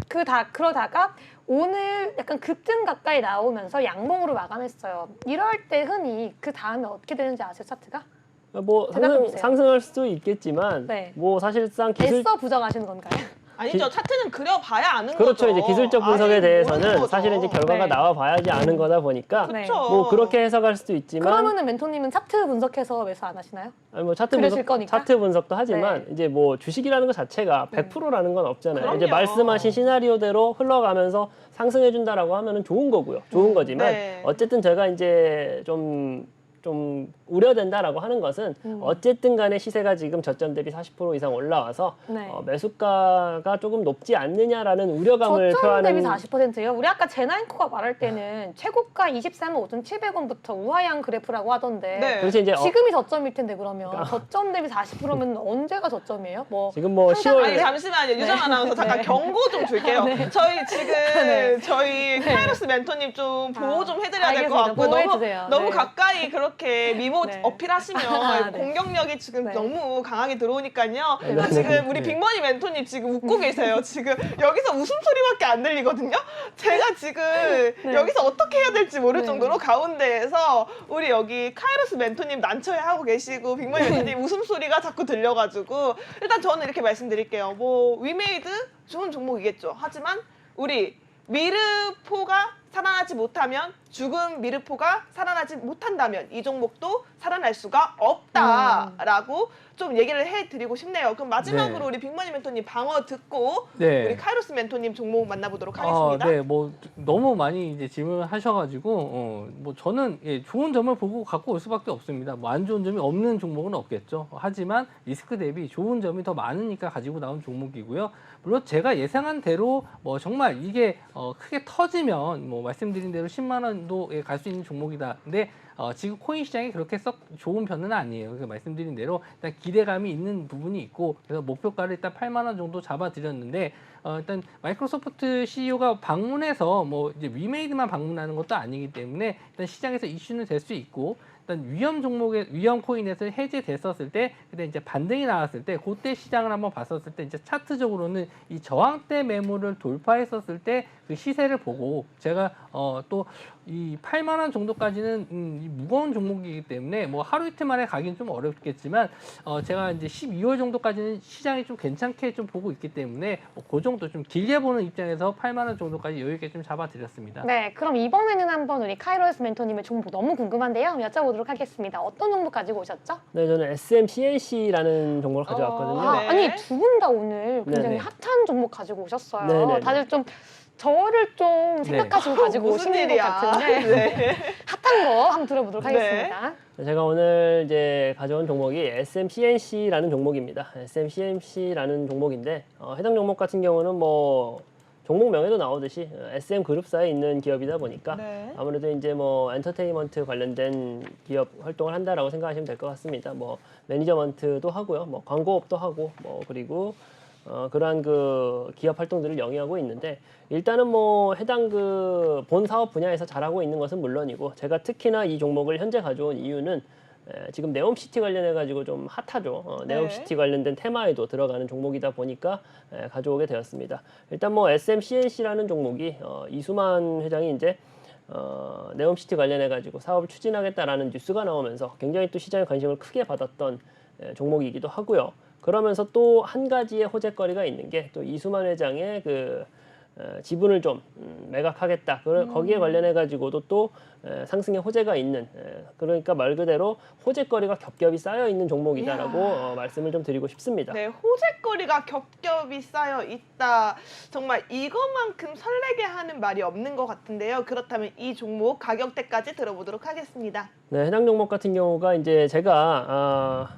S2: 그러다가 오늘 약간 급등 가까이 나오면서 양봉으로 마감했어요. 이럴 때 흔히 그 다음에 어떻게 되는지 아세요, 차트가?
S3: 뭐
S2: 대답해보세요.
S3: 상승할 수도 있겠지만,
S2: 네.
S3: 뭐 사실상 기술
S2: 애써 부정하시는 건가요?
S1: 아니죠. 차트는 그려봐야 아는
S3: 그렇죠.
S1: 거죠.
S3: 이제 기술적 분석에
S1: 아니, 모르는
S3: 대해서는
S1: 거죠.
S3: 사실은 이제 결과가
S2: 네.
S3: 나와 봐야지 아는 거다 보니까
S2: 네.
S1: 그렇죠.
S3: 뭐 그렇게 해석할 수도 있지만,
S2: 그러면은 멘토님은 차트 분석해서 매수 안 하시나요?
S3: 아니 뭐 차트
S2: 그러실 거니까?
S3: 차트 분석도 하지만
S2: 네.
S3: 이제 뭐 주식이라는 것 자체가 100%라는 건 없잖아요.
S1: 그럼요.
S3: 이제 말씀하신 시나리오대로 흘러가면서 상승해 준다라고 하면은 좋은 거고요. 좋은 거지만
S1: 네.
S3: 어쨌든 제가 이제 좀 우려된다라고 하는 것은 어쨌든 간에 시세가 지금 저점 대비 40% 이상 올라와서
S2: 네.
S3: 매수가가 조금 높지 않느냐라는 우려감을
S2: 저점 대비
S3: 표하는
S2: 40%요? 우리 아까 제나인코가 말할 때는 최고가 24만 5,700원부터 우하향 그래프라고 하던데
S1: 네.
S3: 그래서 이제
S2: 지금이 저점일 텐데 그러면 저점 대비 40%면 언제가 저점이에요? 뭐
S3: 지금 뭐
S2: 항상
S3: 10월
S1: 아니 잠시만요. 유정 아나운서 잠깐
S2: 네.
S1: 경고 좀 줄게요. 저희 지금
S2: 네.
S1: 저희 카이로스 멘토님 좀 보호 좀 해드려야 될 것
S2: 알겠습니다.
S1: 같고요.
S2: 보호해주세요.
S1: 너무
S2: 네.
S1: 가까이 그렇게 미모
S2: 네.
S1: 어필하시면
S2: 네.
S1: 공격력이 지금
S2: 네.
S1: 너무 강하게 들어오니까요.
S3: 네.
S1: 지금 우리
S3: 네.
S1: 빅머니 멘토님 지금 웃고 계세요. 지금 여기서 웃음소리밖에 안 들리거든요. 제가 지금
S2: 네.
S1: 여기서 어떻게 해야 될지 모를
S2: 네.
S1: 정도로 가운데에서 우리 여기 카이로스 멘토님 난처해하고 계시고 빅머니 멘토님 웃음소리가 자꾸 들려가지고 일단 저는 이렇게 말씀드릴게요. 뭐 위메이드 좋은 종목이겠죠. 하지만 우리 미르포가 살아나지 못하면 죽은 미르포가 살아나지 못한다면 이 종목도 살아날 수가 없다라고 좀 얘기를 해드리고 싶네요. 그럼 마지막으로
S4: 네.
S1: 우리 빅머니 멘토님 방어 듣고
S4: 네.
S1: 우리 카이로스 멘토님 종목 만나보도록 하겠습니다.
S4: 네, 뭐 너무 많이 이제 질문을 하셔가지고 뭐 저는 좋은 점을 보고 갖고 올 수밖에 없습니다. 뭐 안 좋은 점이 없는 종목은 없겠죠. 하지만 리스크 대비 좋은 점이 더 많으니까 가지고 나온 종목이고요. 물론 제가 예상한 대로 뭐 정말 이게 크게 터지면 뭐 말씀드린 대로 10만 원도에 갈 수 있는 종목이다. 근데 지금 코인 시장이 그렇게 썩 좋은 편은 아니에요. 그래서 말씀드린 대로 일단 기대감이 있는 부분이 있고 그래서 목표가를 일단 8만 원 정도 잡아드렸는데 일단 마이크로소프트 CEO가 방문해서 뭐 이제 위메이드만 방문하는 것도 아니기 때문에 일단 시장에서 이슈는 될 수 있고 일단 위험 코인에서 해제됐었을 때 그때 이제 반등이 나왔을 때 그때 시장을 한번 봤었을 때 이제 차트적으로는 이 저항대 매물을 돌파했었을 때 그 시세를 보고 제가 또 이 8만 원 정도까지는 이 무거운 종목이기 때문에 뭐 하루 이틀 만에 가긴 좀 어렵겠지만 제가 이제 12월 정도까지는 시장이 좀 괜찮게 좀 보고 있기 때문에 그 정도 좀 길게 보는 입장에서 8만 원 정도까지 여유 있게 좀 잡아드렸습니다.
S2: 네, 그럼 이번에는 한번 우리 카이로스 멘토님의 종목 너무 궁금한데요. 여쭤보도록 하겠습니다. 어떤 종목 가지고 오셨죠?
S3: 네, 저는 SMCNC라는 종목을 가져왔거든요.
S1: 네.
S2: 아니 두 분 다 오늘 굉장히
S3: 네네.
S2: 핫한 종목 가지고 오셨어요.
S3: 네네네.
S2: 다들 좀 저를 좀 생각하시고 가지고
S1: 무슨
S2: 오신 것
S1: 일이야.
S2: 같은데
S1: 네.
S2: 핫한 거 한번 들어보도록
S1: 네.
S2: 하겠습니다.
S3: 제가 오늘 이제 가져온 종목이 SMCNC라는 종목입니다. SMCNC라는 종목인데 해당 종목 같은 경우는 뭐 종목명에도 나오듯이 SM 그룹사에 있는 기업이다 보니까
S1: 네.
S3: 아무래도 이제 뭐 엔터테인먼트 관련된 기업 활동을 한다라고 생각하시면 될 것 같습니다. 뭐 매니저먼트도 하고요, 뭐 광고업도 하고, 뭐 그리고 그러한 그 기업 활동들을 영위하고 있는데 일단은 뭐 해당 그 본 사업 분야에서 잘하고 있는 것은 물론이고 제가 특히나 이 종목을 현재 가져온 이유는 지금 네옴시티 관련해 가지고 좀 핫하죠.
S1: 네.
S3: 네옴시티 관련된 테마에도 들어가는 종목이다 보니까 가져오게 되었습니다. 일단 뭐 SMCNC라는 종목이 이수만 회장이 이제 네옴시티 관련해 가지고 사업을 추진하겠다라는 뉴스가 나오면서 굉장히 또 시장에 관심을 크게 받았던 종목이기도 하고요. 그러면서 또 한 가지의 호재거리가 있는 게 또 이수만 회장의 그 지분을 좀 매각하겠다. 거기에 관련해 가지고도 또 상승의 호재가 있는 그러니까 말 그대로 호재거리가 겹겹이 쌓여 있는 종목이다라고 말씀을 좀 드리고 싶습니다.
S1: 네, 호재거리가 겹겹이 쌓여 있다. 정말 이것만큼 설레게 하는 말이 없는 것 같은데요. 그렇다면 이 종목 가격대까지 들어보도록 하겠습니다.
S3: 네, 해당 종목 같은 경우가 이제 제가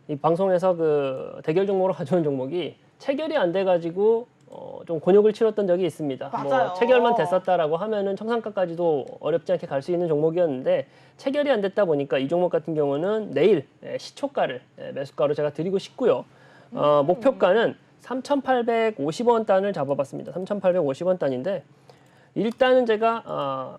S3: 이 방송에서 그 대결 종목으로 가져온 종목이 체결이 안 돼 가지고 좀 곤욕을 치렀던 적이 있습니다.
S1: 맞아요.
S3: 뭐 체결만 됐었다라고 하면은 청산가까지도 어렵지 않게 갈 수 있는 종목이었는데 체결이 안 됐다 보니까 이 종목 같은 경우는 내일 시초가를 매수가로 제가 드리고 싶고요. 목표가는 3,850원 단을 잡아봤습니다. 3,850원 단인데 일단은 제가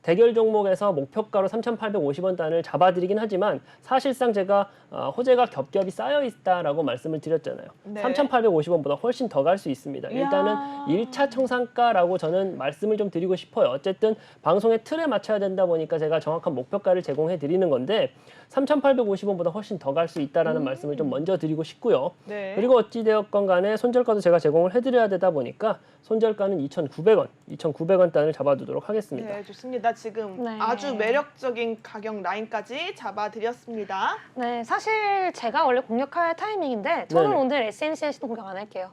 S3: 대결 종목에서 목표가로 3,850원 단을 잡아드리긴 하지만 사실상 제가 호재가 겹겹이 쌓여 있다라고 말씀을 드렸잖아요.
S1: 네.
S3: 3,850원보다 훨씬 더 갈 수 있습니다. 일단은 1차 청산가라고 저는 말씀을 좀 드리고 싶어요. 어쨌든 방송의 틀에 맞춰야 된다 보니까 제가 정확한 목표가를 제공해 드리는 건데 3,850원보다 훨씬 더 갈 수 있다라는 말씀을 좀 먼저 드리고 싶고요.
S1: 네.
S3: 그리고 어찌되었건 간에 손절가도 제가 제공을 해드려야 되다 보니까 손절가는 2,900원 단을 잡아두도록 하겠습니다.
S1: 네, 좋습니다. 지금
S2: 네.
S1: 아주 매력적인 가격 라인까지 잡아드렸습니다.
S2: 네, 사실 제가 원래 공략할 타이밍인데 저는
S3: 네네.
S2: 오늘 SMCNC도 공략 안 할게요.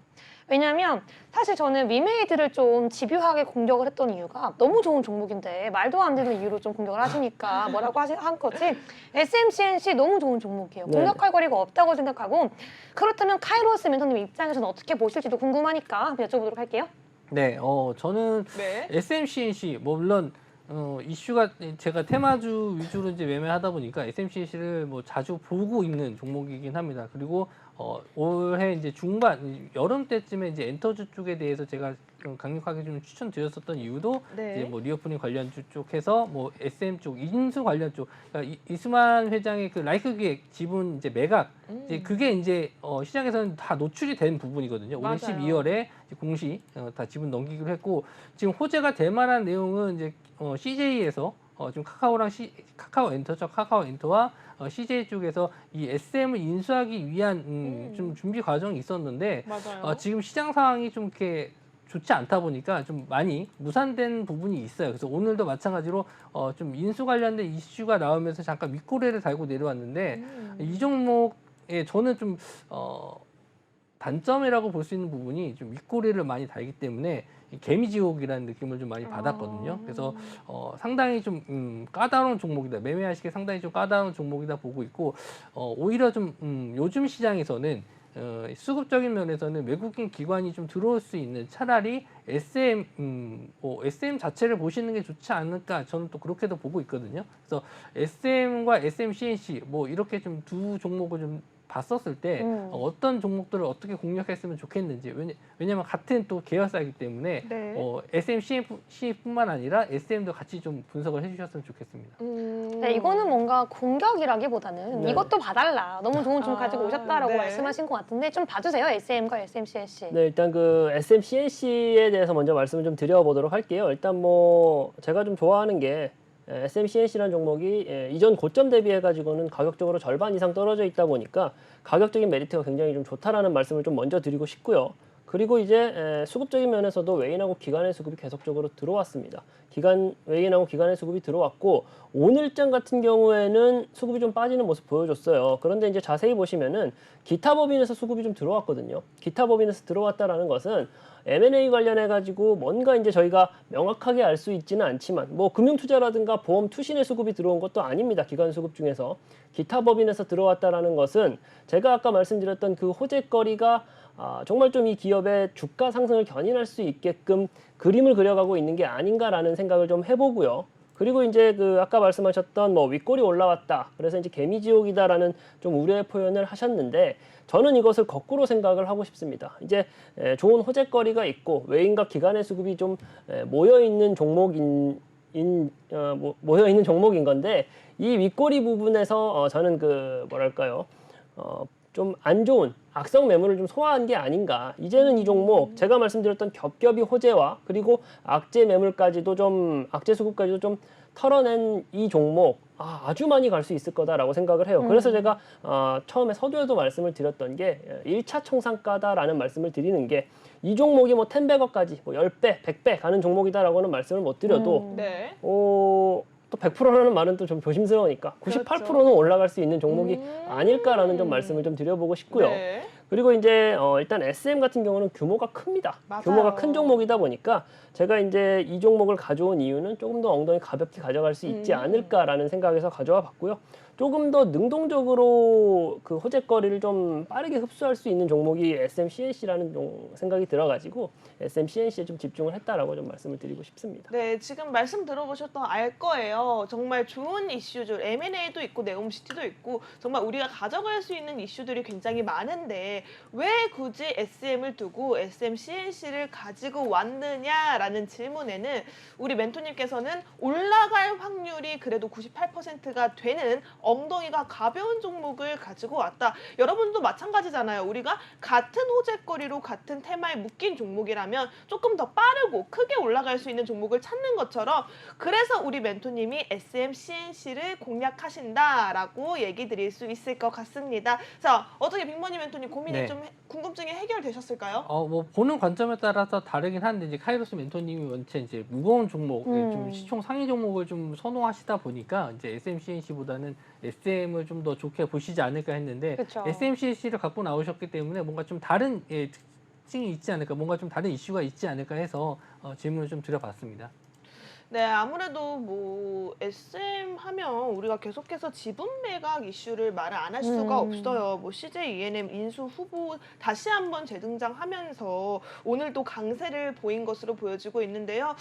S2: 왜냐면 사실 저는 위메이드를 좀 집요하게 공격을 했던 이유가 너무 좋은 종목인데 말도 안 되는 이유로 좀 공격을 하시니까 뭐라고 한 거지. SMCNC 너무 좋은 종목이에요.
S3: 네.
S2: 공격할 거리가 없다고 생각하고 그렇다면 카이로스 멘토님 입장에서는 어떻게 보실지도 궁금하니까 한번 여쭤보도록 할게요.
S4: 네, 저는
S1: 네.
S4: SMCNC 뭐 물론 이슈가 제가 테마주 위주로 이제 매매하다 보니까 SMCNC를 뭐 자주 보고 있는 종목이긴 합니다. 그리고 올해 이제 중반 여름 때쯤에 이제 엔터주 쪽에 대해서 제가 좀 강력하게 좀 추천드렸었던 이유도
S1: 네.
S4: 이제 뭐 리오프닝 관련주 쪽해서 뭐 SM 쪽 인수 관련 쪽 그러니까 이수만 회장의 그 라이크 기획 지분 이제 매각 이제 그게 이제 시장에서는 다 노출이 된 부분이거든요. 올해
S1: 맞아요.
S4: 12월에 공시 다 지분 넘기기로 했고 지금 호재가 될 만한 내용은 이제 CJ에서 좀 카카오 엔터죠. 카카오 엔터와 CJ 쪽에서 이 SM을 인수하기 위한 좀 준비 과정이 있었는데
S1: 맞아요.
S4: 지금 시장 상황이 좀 이렇게 좋지 않다 보니까 좀 많이 무산된 부분이 있어요. 그래서 오늘도 마찬가지로 좀 인수 관련된 이슈가 나오면서 잠깐 윗고래를 달고 내려왔는데 이 종목에 저는 좀 단점이라고 볼 수 있는 부분이 좀 윗고래를 많이 달기 때문에 이 개미지옥이라는 느낌을 좀 많이 받았거든요. 그래서 상당히 좀 까다로운 종목이다. 매매하시기에 상당히 좀 까다로운 종목이다 보고 있고 오히려 좀 요즘 시장에서는 수급적인 면에서는 외국인 기관이 좀 들어올 수 있는 차라리 SM 자체를 보시는 게 좋지 않을까 저는 또 그렇게도 보고 있거든요. 그래서 SM과 SMCNC 뭐 이렇게 좀 두 종목을 좀 봤었을 때 어떤 종목들을 어떻게 공략했으면 좋겠는지 왜냐하면 같은 또 계열사이기 때문에
S1: 네.
S4: SMC뿐만 아니라 SM도 같이 좀 분석을 해주셨으면 좋겠습니다.
S2: 네, 이거는 뭔가 공격이라기보다는
S3: 네.
S2: 이것도 봐달라. 너무 좋은 종 가지고 오셨다라고
S1: 네.
S2: 말씀하신 것 같은데 좀 봐주세요. SM과 SMCNC.
S3: 네, 일단 그 SMCNC에 대해서 먼저 말씀을 좀 드려보도록 할게요. 일단 뭐 제가 좀 좋아하는 게 SMCNC라는 종목이 이전 고점 대비해가지고는 가격적으로 절반 이상 떨어져 있다 보니까 가격적인 메리트가 굉장히 좀 좋다라는 말씀을 좀 먼저 드리고 싶고요. 그리고 이제 수급적인 면에서도 외인하고 기관의 수급이 계속적으로 들어왔습니다. 외인하고 기관의 수급이 들어왔고 오늘장 같은 경우에는 수급이 좀 빠지는 모습 보여줬어요. 그런데 이제 자세히 보시면은 기타 법인에서 수급이 좀 들어왔거든요. 기타 법인에서 들어왔다라는 것은 M&A 관련해 가지고 뭔가 이제 저희가 명확하게 알 수 있지는 않지만 뭐 금융투자라든가 보험 투신의 수급이 들어온 것도 아닙니다. 기관 수급 중에서 기타 법인에서 들어왔다라는 것은 제가 아까 말씀드렸던 그 호재거리가 정말 좀 이 기업의 주가 상승을 견인할 수 있게끔 그림을 그려가고 있는 게 아닌가라는 생각을 좀 해보고요. 그리고 이제 그 아까 말씀하셨던 뭐 윗골이 올라왔다. 그래서 이제 개미지옥이다라는 좀 우려의 표현을 하셨는데 저는 이것을 거꾸로 생각을 하고 싶습니다. 이제 좋은 호재거리가 있고 외인과 기관의 수급이 좀 모여 있는 모여 있는 종목인 건데 이 윗꼬리 부분에서 저는 그 뭐랄까요? 좀 안 좋은 악성 매물을 좀 소화한 게 아닌가. 이제는 이 종목 제가 말씀드렸던 겹겹이 호재와 그리고 악재 매물까지도 좀 악재 수급까지도 좀 털어낸 이 종목 아주 많이 갈 수 있을 거다라고 생각을 해요. 그래서 제가 처음에 서두에도 말씀을 드렸던 게 1차 청산가다라는 말씀을 드리는 게 이 종목이 뭐 10배거까지 뭐 10배, 100배 가는 종목이다라고는 말씀을 못 드려도
S1: 네.
S3: 또 100%라는 말은 또 좀 조심스러우니까 98%는 올라갈 수 있는 종목이 아닐까라는 좀 말씀을 좀 드려보고 싶고요.
S1: 네.
S3: 그리고 이제 일단 SM 같은 경우는 규모가 큽니다.
S1: 맞아요.
S3: 규모가 큰 종목이다 보니까 제가 이제 이 종목을 가져온 이유는 조금 더 엉덩이 가볍게 가져갈 수 있지 않을까라는 생각에서 가져와 봤고요. 조금 더 능동적으로 그 호재거리를 좀 빠르게 흡수할 수 있는 종목이 SMCNC라는 생각이 들어가지고 SMCNC에 좀 집중을 했다라고 좀 말씀을 드리고 싶습니다.
S1: 네, 지금 말씀 들어보셨던 알 거예요. 정말 좋은 이슈들, M&A도 있고 네옴시티도 있고 정말 우리가 가져갈 수 있는 이슈들이 굉장히 많은데 왜 굳이 SM을 두고 SMCNC를 가지고 왔느냐라는 질문에는 우리 멘토님께서는 올라갈 확률이 그래도 98%가 되는 엉덩이가 가벼운 종목을 가지고 왔다. 여러분도 마찬가지잖아요. 우리가 같은 호재거리로 같은 테마에 묶인 종목이라면 조금 더 빠르고 크게 올라갈 수 있는 종목을 찾는 것처럼 그래서 우리 멘토님이 SMCNC를 공략하신다라고 얘기 드릴 수 있을 것 같습니다. 자, 어떻게 빅머니 멘토님 고민이
S4: 네.
S1: 좀 궁금증이 해결되셨을까요?
S4: 뭐 보는 관점에 따라서 다르긴 한데 이제 카이로스 멘토님이 원체 이제 무거운 종목, 좀 시총 상위 종목을 좀 선호하시다 보니까 이제 SMCNC보다는 SM을 좀 더 좋게 보시지 않을까 했는데
S2: 그쵸.
S4: SMCNC를 갖고 나오셨기 때문에 뭔가 좀 다른 특징이 있지 않을까, 뭔가 좀 다른 이슈가 있지 않을까 해서 질문을 좀 드려봤습니다.
S1: 네, 아무래도 뭐 SM 하면 우리가 계속해서 지분 매각 이슈를 말을 안 할 수가 없어요. 뭐 CJ ENM 인수 후보 다시 한번 재등장하면서 오늘도 강세를 보인 것으로 보여지고 있는데요.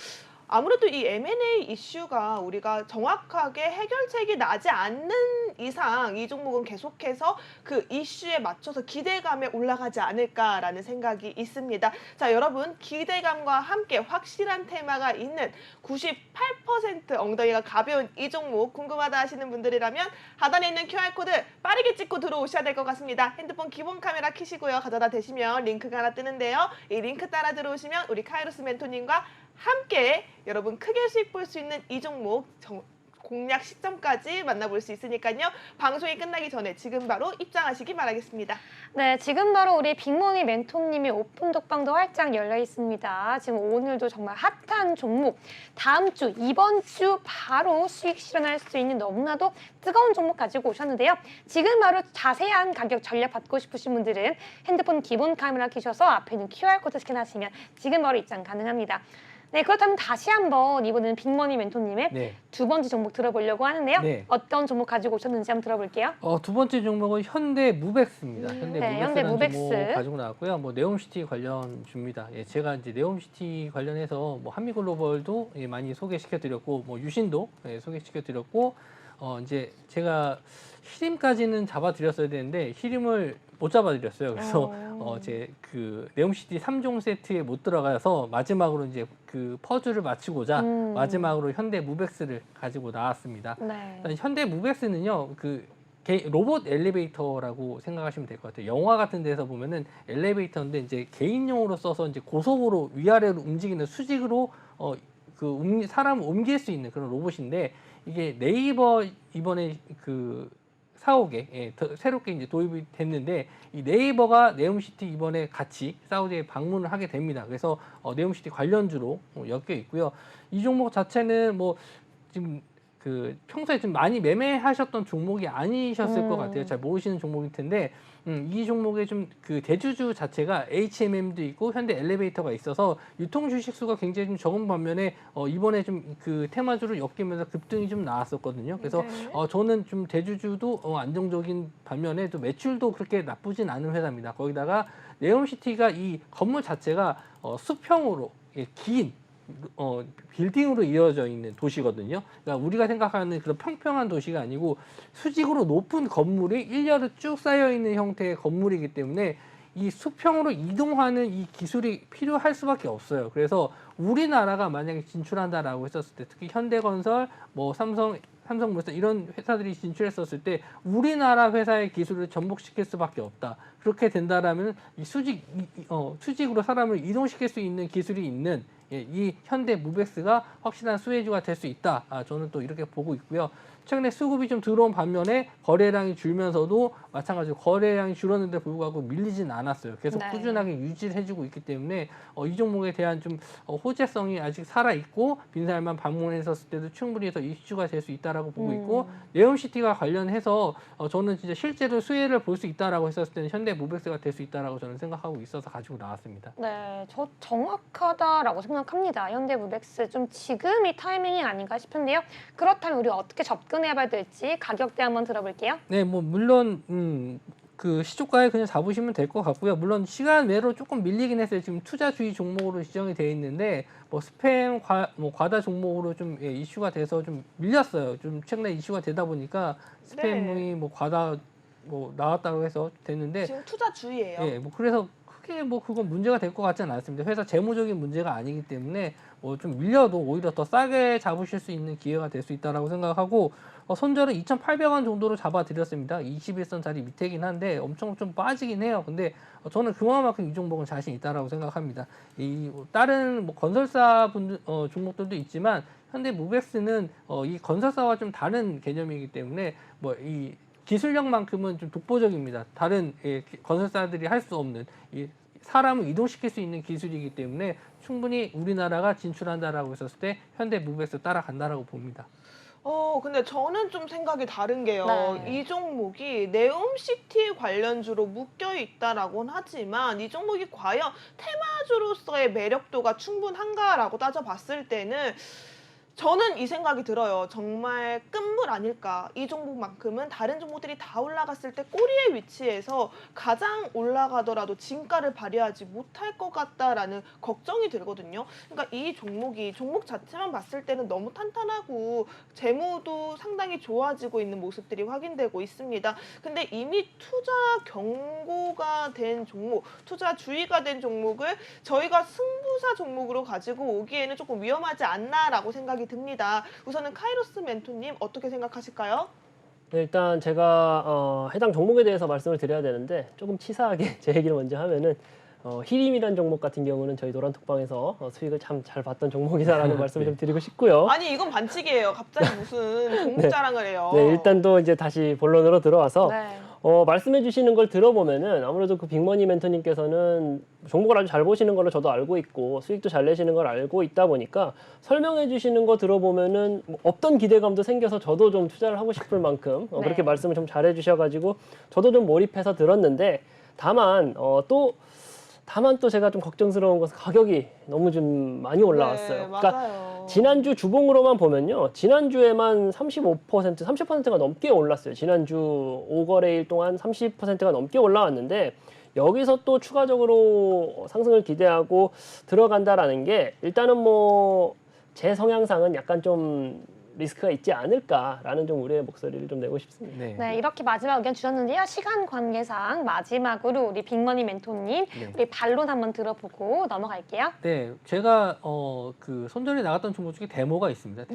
S1: 아무래도 이 M&A 이슈가 우리가 정확하게 해결책이 나지 않는 이상 이 종목은 계속해서 그 이슈에 맞춰서 기대감에 올라가지 않을까라는 생각이 있습니다. 자, 여러분 기대감과 함께 확실한 테마가 있는 98% 엉덩이가 가벼운 이 종목 궁금하다 하시는 분들이라면 하단에 있는 QR코드 빠르게 찍고 들어오셔야 될 것 같습니다. 핸드폰 기본 카메라 켜시고요. 가져다 대시면 링크가 하나 뜨는데요. 이 링크 따라 들어오시면 우리 카이로스 멘토님과 함께 여러분 크게 수익 볼 수 있는 이 종목 공략 시점까지 만나볼 수 있으니까요. 방송이 끝나기 전에 지금 바로 입장하시기 바라겠습니다.
S2: 네, 지금 바로 우리 빅머니 멘토님의 오픈 독방도 활짝 열려 있습니다. 지금 오늘도 정말 핫한 종목, 다음 주, 이번 주 바로 수익 실현할 수 있는 너무나도 뜨거운 종목 가지고 오셨는데요. 지금 바로 자세한 가격 전략 받고 싶으신 분들은 핸드폰 기본 카메라 켜셔서 앞에 있는 QR코드 스캔하시면 지금 바로 입장 가능합니다. 네, 그렇다면 다시 한번 이번에는 빅머니 멘토님의
S4: 네.
S2: 두 번째 종목 들어보려고 하는데요.
S4: 네.
S2: 어떤 종목 가지고 오셨는지 한번 들어볼게요.
S4: 두 번째 종목은 현대 무벡스입니다.
S2: 네, 현대 무벡스
S4: 종목 가지고 나왔고요. 뭐 네옴시티 관련 주입니다. 예, 제가 이제 네옴시티 관련해서 뭐 한미글로벌도 예, 많이 소개시켜드렸고, 뭐 유신도 예, 소개시켜드렸고, 이제 제가 히림까지는 잡아드렸어야 되는데 히림을 못 잡아드렸어요. 그래서 제 그 네옴시티 3종 세트에 못 들어가서 마지막으로 이제 그 퍼즐을 맞추고자 마지막으로 현대 무벡스를 가지고 나왔습니다.
S2: 네.
S4: 일단 현대 무벡스는요, 그 로봇 엘리베이터라고 생각하시면 될 것 같아요. 영화 같은 데서 보면은 엘리베이터인데 이제 개인용으로 써서 이제 고속으로 위아래로 움직이는 수직으로 사람을 옮길 수 있는 그런 로봇인데, 이게 네이버 이번에 그 사옥에 새롭게 이제 도입이 됐는데, 이 네이버가 네옴시티 이번에 같이 사우디에 방문을 하게 됩니다. 그래서 네옴시티 관련주로 엮여 있고요. 이 종목 자체는 뭐 지금 그 평소에 좀 많이 매매하셨던 종목이 아니셨을 것 같아요. 잘 모르시는 종목일 텐데, 이 종목의 좀 그 대주주 자체가 HMM도 있고 현대 엘리베이터가 있어서 유통 주식 수가 굉장히 좀 적은 반면에 이번에 좀 그 테마주를 엮이면서 급등이 좀 나왔었거든요. 그래서
S1: 네.
S4: 저는 좀 대주주도 안정적인 반면에 또 매출도 그렇게 나쁘진 않은 회사입니다. 거기다가 네옴시티가 이 건물 자체가 수평으로 긴 빌딩으로 이어져 있는 도시거든요. 그러니까 우리가 생각하는 그런 평평한 도시가 아니고 수직으로 높은 건물이 일렬로 쭉 쌓여 있는 형태의 건물이기 때문에 이 수평으로 이동하는 이 기술이 필요할 수밖에 없어요. 그래서 우리나라가 만약에 진출한다라고 했었을 때, 특히 현대건설, 뭐 삼성물산 이런 회사들이 진출했었을 때 우리나라 회사의 기술을 접목시킬 수밖에 없다. 그렇게 된다라면 이 수직으로 사람을 이동시킬 수 있는 기술이 있는 이 현대 무벡스가 확실한 수혜주가 될 수 있다. 저는 또 이렇게 보고 있고요. 최근에 수급이 좀 들어온 반면에 거래량이 줄면서도 마찬가지로 거래량이 줄었는데 불구하고 밀리진 않았어요. 계속
S2: 네.
S4: 꾸준하게 유지를 해주고 있기 때문에 이 종목에 대한 좀 호재성이 아직 살아있고, 빈살만 방문했었을 때도 충분히 더 이슈가 될 수 있다라고 보고 있고, 네옴시티가 관련해서 저는 진짜 실제로 수혜를 볼 수 있다라고 했었을 때는 현대 무벡스가 될 수 있다라고 저는 생각하고 있어서 가지고 나왔습니다.
S2: 네, 저 정확하다라고 생각합니다. 현대무벡스 좀 지금이 타이밍이 아닌가 싶은데요. 그렇다면 우리 어떻게 접근해봐야 될지 가격대 한번 들어볼게요.
S4: 네, 뭐 물론 그 시초가에 그냥 잡으시면 될 것 같고요. 물론 시간 외로 조금 밀리긴 했어요. 지금 투자주의 종목으로 지정이 되어 있는데 뭐 스팸 과다 종목으로 좀 이슈가 돼서 좀 밀렸어요. 좀 최근에 이슈가 되다 보니까 스팸이 뭐 과다 뭐 나왔다고 해서 됐는데,
S1: 지금 투자주의예요.
S4: 예, 뭐 그래서 크게 뭐 그건 문제가 될 것 같지는 않습니다. 회사 재무적인 문제가 아니기 때문에 뭐 좀 밀려도 오히려 더 싸게 잡으실 수 있는 기회가 될 수 있다라고 생각하고, 손절은 2,800원 정도로 잡아드렸습니다. 21선 자리 밑이긴 한데 엄청 좀 빠지긴 해요. 근데 저는 그만큼 이 종목은 자신 있다라고 생각합니다. 이 다른 뭐 건설사 분들 종목들도 있지만 현대 무벡스는 이 건설사와 좀 다른 개념이기 때문에 뭐 이 기술력만큼은 좀 독보적입니다. 다른 건설사들이 할 수 없는 사람을 이동시킬 수 있는 기술이기 때문에 충분히 우리나라가 진출한다라고 했었을 때 현대 무벡스 따라간다라고 봅니다.
S1: 근데 저는 좀 생각이 다른 게요.
S2: 네.
S1: 이 종목이 네옴시티 관련주로 묶여 있다라고는 하지만 이 종목이 과연 테마주로서의 매력도가 충분한가라고 따져봤을 때는 저는 이 생각이 들어요. 정말 끝물 아닐까. 이 종목만큼은 다른 종목들이 다 올라갔을 때 꼬리에 위치해서 가장 올라가더라도 진가를 발휘하지 못할 것 같다라는 걱정이 들거든요. 그러니까 이 종목이 종목 자체만 봤을 때는 너무 탄탄하고 재무도 상당히 좋아지고 있는 모습들이 확인되고 있습니다. 근데 이미 투자 경고가 된 종목, 투자 주의가 된 종목을 저희가 승부사 종목으로 가지고 오기에는 조금 위험하지 않나라고 생각이 듭니다. 우선은 카이로스 멘토님 어떻게 생각하실까요?
S3: 네, 일단 제가 해당 종목에 대해서 말씀을 드려야 되는데 조금 치사하게 제 얘기를 먼저 하면은 히림이란 종목 같은 경우는 저희 노란톡방에서 수익을 참 잘 봤던 종목이다라는 말씀을 좀 드리고 싶고요.
S1: 아니 이건 반칙이에요. 갑자기 무슨 종목
S3: 네.
S1: 자랑을 해요.
S3: 네, 일단 또 이제 다시 본론으로 들어와서
S2: 네.
S3: 말씀해 주시는 걸 들어보면은 아무래도 그 빅머니 멘토님께서는 종목을 아주 잘 보시는 걸로 저도 알고 있고 수익도 잘 내시는 걸 알고 있다 보니까 설명해 주시는 거 들어보면은 뭐 없던 기대감도 생겨서 저도 좀 투자를 하고 싶을 만큼
S2: 네.
S3: 그렇게 말씀을 좀 잘해 주셔가지고 저도 좀 몰입해서 들었는데 다만 또 제가 좀 걱정스러운 것은 가격이 너무 좀 많이 올라왔어요.
S1: 네,
S3: 그러니까
S1: 맞아요.
S3: 지난주 주봉으로만 보면요. 지난주에만 30%가 넘게 올랐어요. 지난주 5거래일 동안 30%가 넘게 올라왔는데 여기서 또 추가적으로 상승을 기대하고 들어간다라는 게 일단은 뭐 제 성향상은 약간 좀 리스크가 있지 않을까라는 좀 우려의 목소리를 좀 내고 싶습니다.
S4: 네.
S2: 네, 이렇게 마지막 의견 주셨는데요. 시간 관계상 마지막으로 우리 빅머니 멘토님
S4: 네.
S2: 우리 반론 한번 들어보고 넘어갈게요.
S4: 네, 제가 그 손절이 나갔던 종목 중에 데모가 있습니다.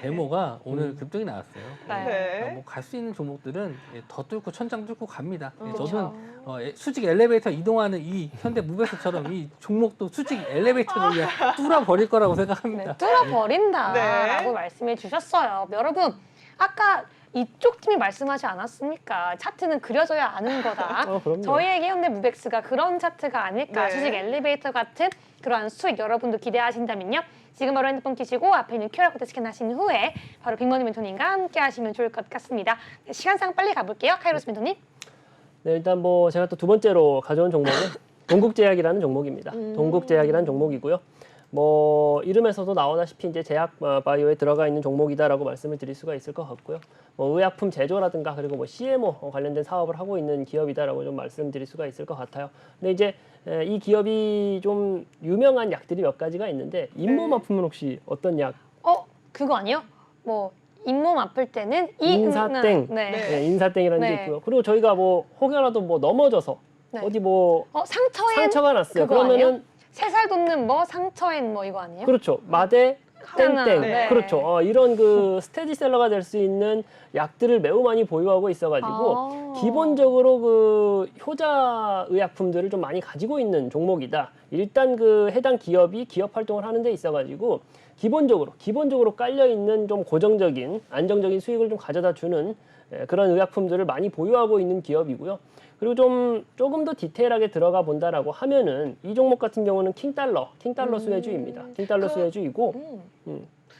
S4: 데모가 오늘 급등이 나왔어요.
S2: 네.
S1: 네.
S4: 갈 수 있는 종목들은 더 뚫고 천장 뚫고 갑니다.
S2: 그렇죠.
S4: 저는 수직 엘리베이터 이동하는 이 현대 무베스처럼 이 종목도 수직 엘리베이터를 그냥 뚫어버릴 거라고 생각합니다.
S2: 네, 뚫어버린다라고
S1: 네.
S2: 말씀해 주셨어요. 여러분, 아까 이쪽 팀이 말씀하지 않았습니까? 차트는 그려져야 아는 거다.
S3: 그럼요.
S2: 저희에게 현대 무백스가 그런 차트가 아닐까.
S1: 네.
S2: 수직 엘리베이터 같은 그러한 수익 여러분도 기대하신다면요. 지금 바로 핸드폰 켜시고 앞에 있는 QR코드 스캔하신 후에 바로 빅머니 멘토님과 함께 하시면 좋을 것 같습니다. 네, 시간상 빨리 가볼게요. 카이로스 멘토님.
S3: 네, 일단 뭐 제가 또 두 번째로 가져온 종목은 동국제약이라는 종목입니다. 동국제약이라는 종목이고요. 뭐 이름에서도 나오다시피 이제 제약 바이오에 들어가 있는 종목이다라고 말씀을 드릴 수가 있을 것 같고요. 뭐 의약품 제조라든가 그리고 뭐 CMO 관련된 사업을 하고 있는 기업이다라고 좀 말씀드릴 수가 있을 것 같아요. 근데 이제 이 기업이 좀 유명한 약들이 몇 가지가 있는데 잇몸 아프면 혹시 어떤 약?
S2: 그거 아니요? 뭐 잇몸 아플 때는
S3: 인사땡.
S2: 네.
S1: 네.
S3: 인사땡이라는
S2: 네.
S3: 게 있고요. 그리고 저희가 뭐 혹여라도 뭐 넘어져서
S2: 네.
S3: 어디 뭐 상처가 났어요.
S2: 그거
S3: 그러면은
S2: 아니에요? 3살 돋는 뭐 상처엔 뭐 이거 아니에요?
S3: 그렇죠. 마대 땡땡.
S2: 네.
S3: 그렇죠. 이런 그 스테디셀러가 될 수 있는 약들을 매우 많이 보유하고 있어가지고 기본적으로 그 효자 의약품들을 좀 많이 가지고 있는 종목이다. 일단 그 해당 기업이 기업 활동을 하는 데 있어가지고 기본적으로 깔려 있는 좀 고정적인 안정적인 수익을 좀 가져다 주는 그런 의약품들을 많이 보유하고 있는 기업이고요. 그리고 조금 더 디테일하게 들어가 본다라고 하면은 이 종목 같은 경우는 킹달러 수혜주입니다. 킹달러 수혜주이고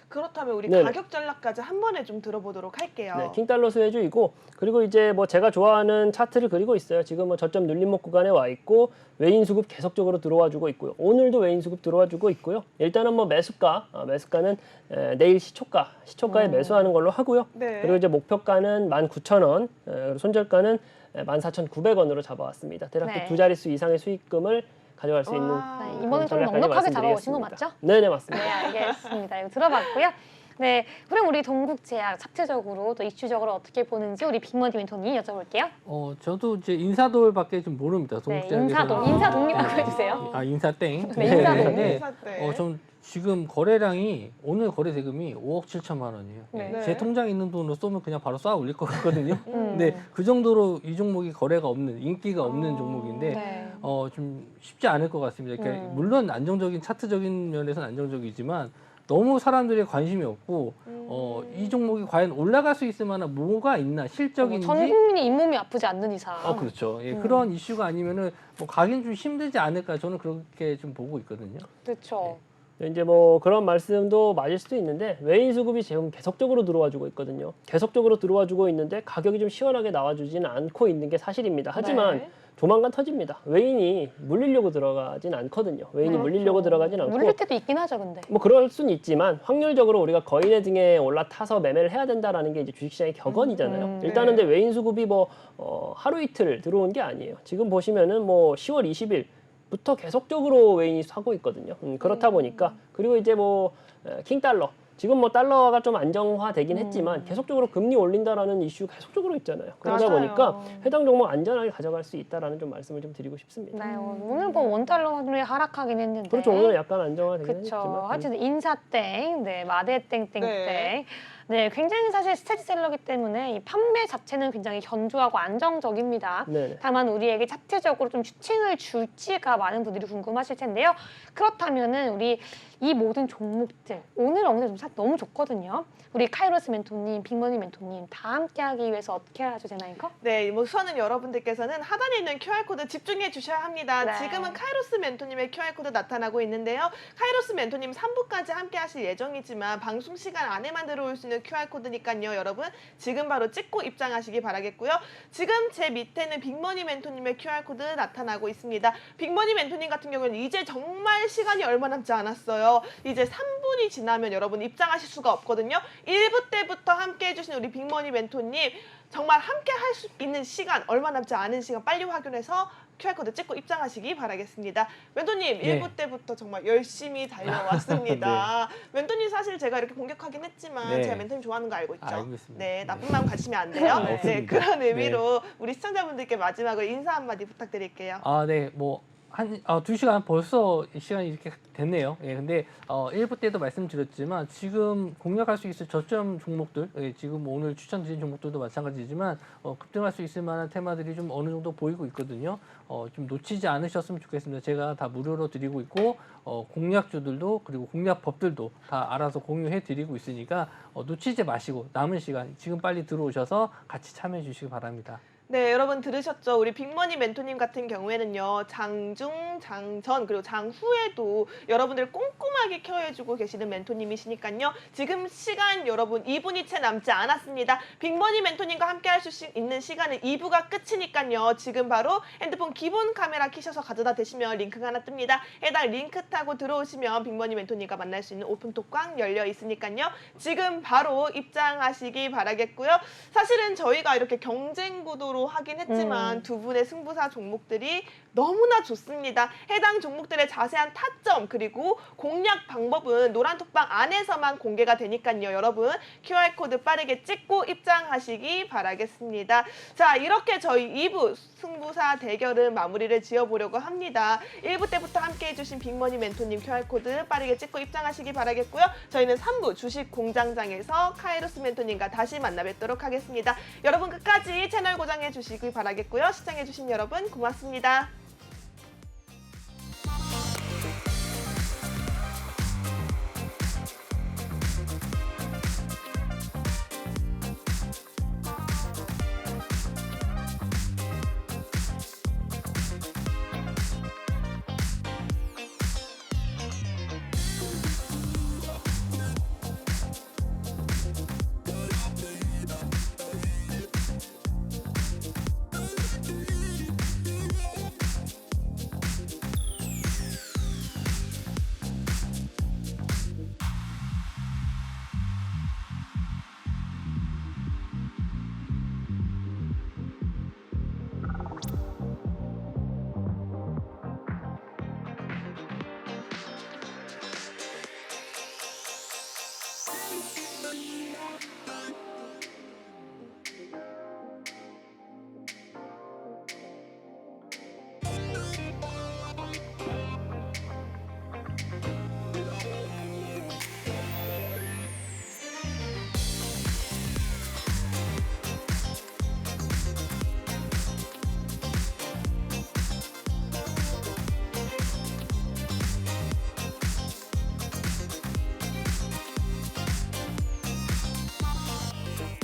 S1: 그렇다면 우리
S3: 네네.
S1: 가격 전략까지 한 번에 좀 들어보도록 할게요.
S3: 네, 킹달러 수혜주이고 그리고 이제 뭐 제가 좋아하는 차트를 그리고 있어요. 지금 뭐 저점 눌림목 구간에 와 있고 외인 수급 계속적으로 들어와 주고 있고요. 오늘도 외인 수급 들어와 주고 있고요. 일단은 뭐 매수가는 내일 시초가에 매수하는 걸로 하고요.
S1: 네.
S3: 그리고 이제 목표가는 19,000원, 그리고 손절가는 14,900원으로 잡아왔습니다. 대략
S2: 네.
S3: 두 자릿수 이상의 수익금을 가져갈 수 있는
S1: 와.
S2: 네, 이번엔 좀
S3: 전략까지
S2: 넉넉하게 잡아오신 거
S3: 말씀드리겠습니다.
S2: 맞죠?
S3: 네네 맞습니다.
S2: 네, 알겠습니다. 이거 들어봤고요. 네, 그럼 우리 동국제약 차트적으로 또 이슈적으로 어떻게 보는지 우리 빅머니 멘토님 여쭤볼게요.
S4: 저도 이제 인사돌밖에 좀 모릅니다.
S2: 네,
S4: 동국제약에서.
S2: 인사동이라고 해주세요.
S4: 인사땡.
S2: 네, 인사동.
S1: 인사땡.
S4: 좀 지금 거래량이 오늘 거래 대금이 5억 7천만 원이에요.
S2: 네.
S4: 제 통장에 있는 돈으로 쏘면 그냥 바로 쏴 올릴 것 같거든요.
S2: 음.
S4: 근데 그 정도로 이 종목이 거래가 없는 인기가 없는 종목인데
S2: 네.
S4: 좀 쉽지 않을 것 같습니다. 그러니까
S2: 음.
S4: 물론 안정적인 차트적인 면에서는 안정적이지만 너무 사람들이 관심이 없고 이 종목이 과연 올라갈 수 있을 만한 뭐가 있나 실적인지
S2: 전 국민이 잇몸이 아프지 않는 이상.
S4: 그렇죠. 예, 그런 이슈가 아니면은 뭐 가긴 좀 힘들지 않을까 저는 그렇게 좀 보고 있거든요.
S2: 그렇죠.
S3: 이제 뭐 그런 말씀도 맞을 수도 있는데 외인 수급이 지금 계속적으로 들어와주고 있거든요. 계속적으로 들어와주고 있는데 가격이 좀 시원하게 나와주지는 않고 있는 게 사실입니다. 하지만
S1: 네.
S3: 조만간 터집니다. 외인이 물리려고 들어가진 않거든요. 외인이 물리려고 들어가진 않고
S2: 물릴 때도 있긴 하죠, 근데.
S3: 뭐 그럴 수는 있지만 확률적으로 우리가 거인의 등에 올라타서 매매를 해야 된다라는 게 이제 주식시장의 격언이잖아요. 일단은
S1: 네.
S3: 근데 외인 수급이 뭐 하루 이틀 들어온 게 아니에요. 지금 보시면은 뭐 10월 20일 부터 계속적으로 외인이 사고 있거든요. 그렇다 보니까 그리고 이제 뭐 킹달러 지금 뭐 달러가 좀 안정화되긴 했지만 계속적으로 금리 올린다라는 이슈 계속적으로 있잖아요. 그러다
S1: 맞아요.
S3: 보니까 해당 종목 안전하게 가져갈 수 있다라는 좀 말씀을 좀 드리고 싶습니다.
S2: 네, 오늘 뭐 원달러 환율이 하락하긴 했는데.
S3: 그렇죠. 오늘 약간 안정화되긴
S2: 그렇죠.
S3: 했지만
S2: 하여튼 인사땡, 네, 마대땡땡땡.
S1: 네.
S2: 네, 굉장히 사실 스테디셀러기 때문에 이 판매 자체는 굉장히 견조하고 안정적입니다.
S3: 네네.
S2: 다만 우리에게 차트적으로 좀 슈팅을 줄지가 많은 분들이 궁금하실 텐데요. 그렇다면은 우리 이 모든 종목들 오늘 오늘 좀 너무 좋거든요. 우리 카이로스 멘토님, 빅머니 멘토님 다 함께하기 위해서 어떻게 해야죠, 제나이커?
S1: 네, 우선은 여러분들께서는 하단에 있는 QR코드 집중해 주셔야 합니다.
S2: 네.
S1: 지금은 카이로스 멘토님의 QR코드 나타나고 있는데요. 카이로스 멘토님 3부까지 함께 하실 예정이지만 방송 시간 안에만 들어올 수 있는 QR코드니까요. 여러분 지금 바로 찍고 입장하시기 바라겠고요. 지금 제 밑에는 빅머니 멘토님의 QR코드 나타나고 있습니다. 빅머니 멘토님 같은 경우는 이제 정말 시간이 얼마 남지 않았어요. 이제 3분이 지나면 여러분 입장하실 수가 없거든요. 1부 때부터 함께 해주신 우리 빅머니 멘토님 정말 함께 할 수 있는 시간 얼마 남지 않은 시간 빨리 확인해서 QR코드 찍고 입장하시기 바라겠습니다. 멘토님
S4: 네.
S1: 1부 때부터 정말 열심히 달려왔습니다. 멘토님 사실 제가 이렇게 공격하긴 했지만
S4: 네.
S1: 제가 멘토님 좋아하는 거 알고 있죠?
S4: 알고 있습니다.
S1: 네, 나쁜 마음 가지시면 안 돼요.
S2: 네.
S1: 네,
S4: 없습니다.
S1: 그런 의미로 우리 시청자분들께 마지막으로 인사 한마디 부탁드릴게요.
S4: 네, 뭐 한 2시간 벌써 시간이 이렇게 됐네요. 예, 근데 1부 때도 말씀드렸지만 지금 공략할 수 있을 저점 종목들, 예, 지금 오늘 추천드린 종목들도 마찬가지지만 급등할 수 있을 만한 테마들이 좀 어느 정도 보이고 있거든요. 좀 놓치지 않으셨으면 좋겠습니다. 제가 다 무료로 드리고 있고 공략주들도 그리고 공략법들도 다 알아서 공유해 드리고 있으니까 놓치지 마시고 남은 시간 지금 빨리 들어오셔서 같이 참여해 주시기 바랍니다.
S1: 네, 여러분 들으셨죠? 우리 빅머니 멘토님 같은 경우에는요, 장중, 장전, 그리고 장후에도 여러분들 꼼꼼하게 케어해주고 계시는 멘토님이시니까요. 지금 시간 여러분 2분이 채 남지 않았습니다. 빅머니 멘토님과 함께 할 수 있는 시간은 2부가 끝이니까요. 지금 바로 핸드폰 기본 카메라 키셔서 가져다 대시면 링크가 하나 뜹니다. 해당 링크 타고 들어오시면 빅머니 멘토님과 만날 수 있는 오픈톡 꽉 열려 있으니까요. 지금 바로 입장하시기 바라겠고요. 사실은 저희가 이렇게 경쟁 구도로 하긴 했지만 두 분의 승부사 종목들이 너무나 좋습니다. 해당 종목들의 자세한 타점 그리고 공략 방법은 노란톡방 안에서만 공개가 되니까요. 여러분 QR코드 빠르게 찍고 입장하시기 바라겠습니다. 자, 이렇게 저희 2부 승부사 대결은 마무리를 지어보려고 합니다. 1부 때부터 함께 해주신 빅머니 멘토님 QR코드 빠르게 찍고 입장하시기 바라겠고요. 저희는 3부 주식 공장장에서 카이로스 멘토님과 다시 만나 뵙도록 하겠습니다. 여러분 끝까지 채널 고정해 주시기 바라겠고요. 시청해 주신 여러분 고맙습니다.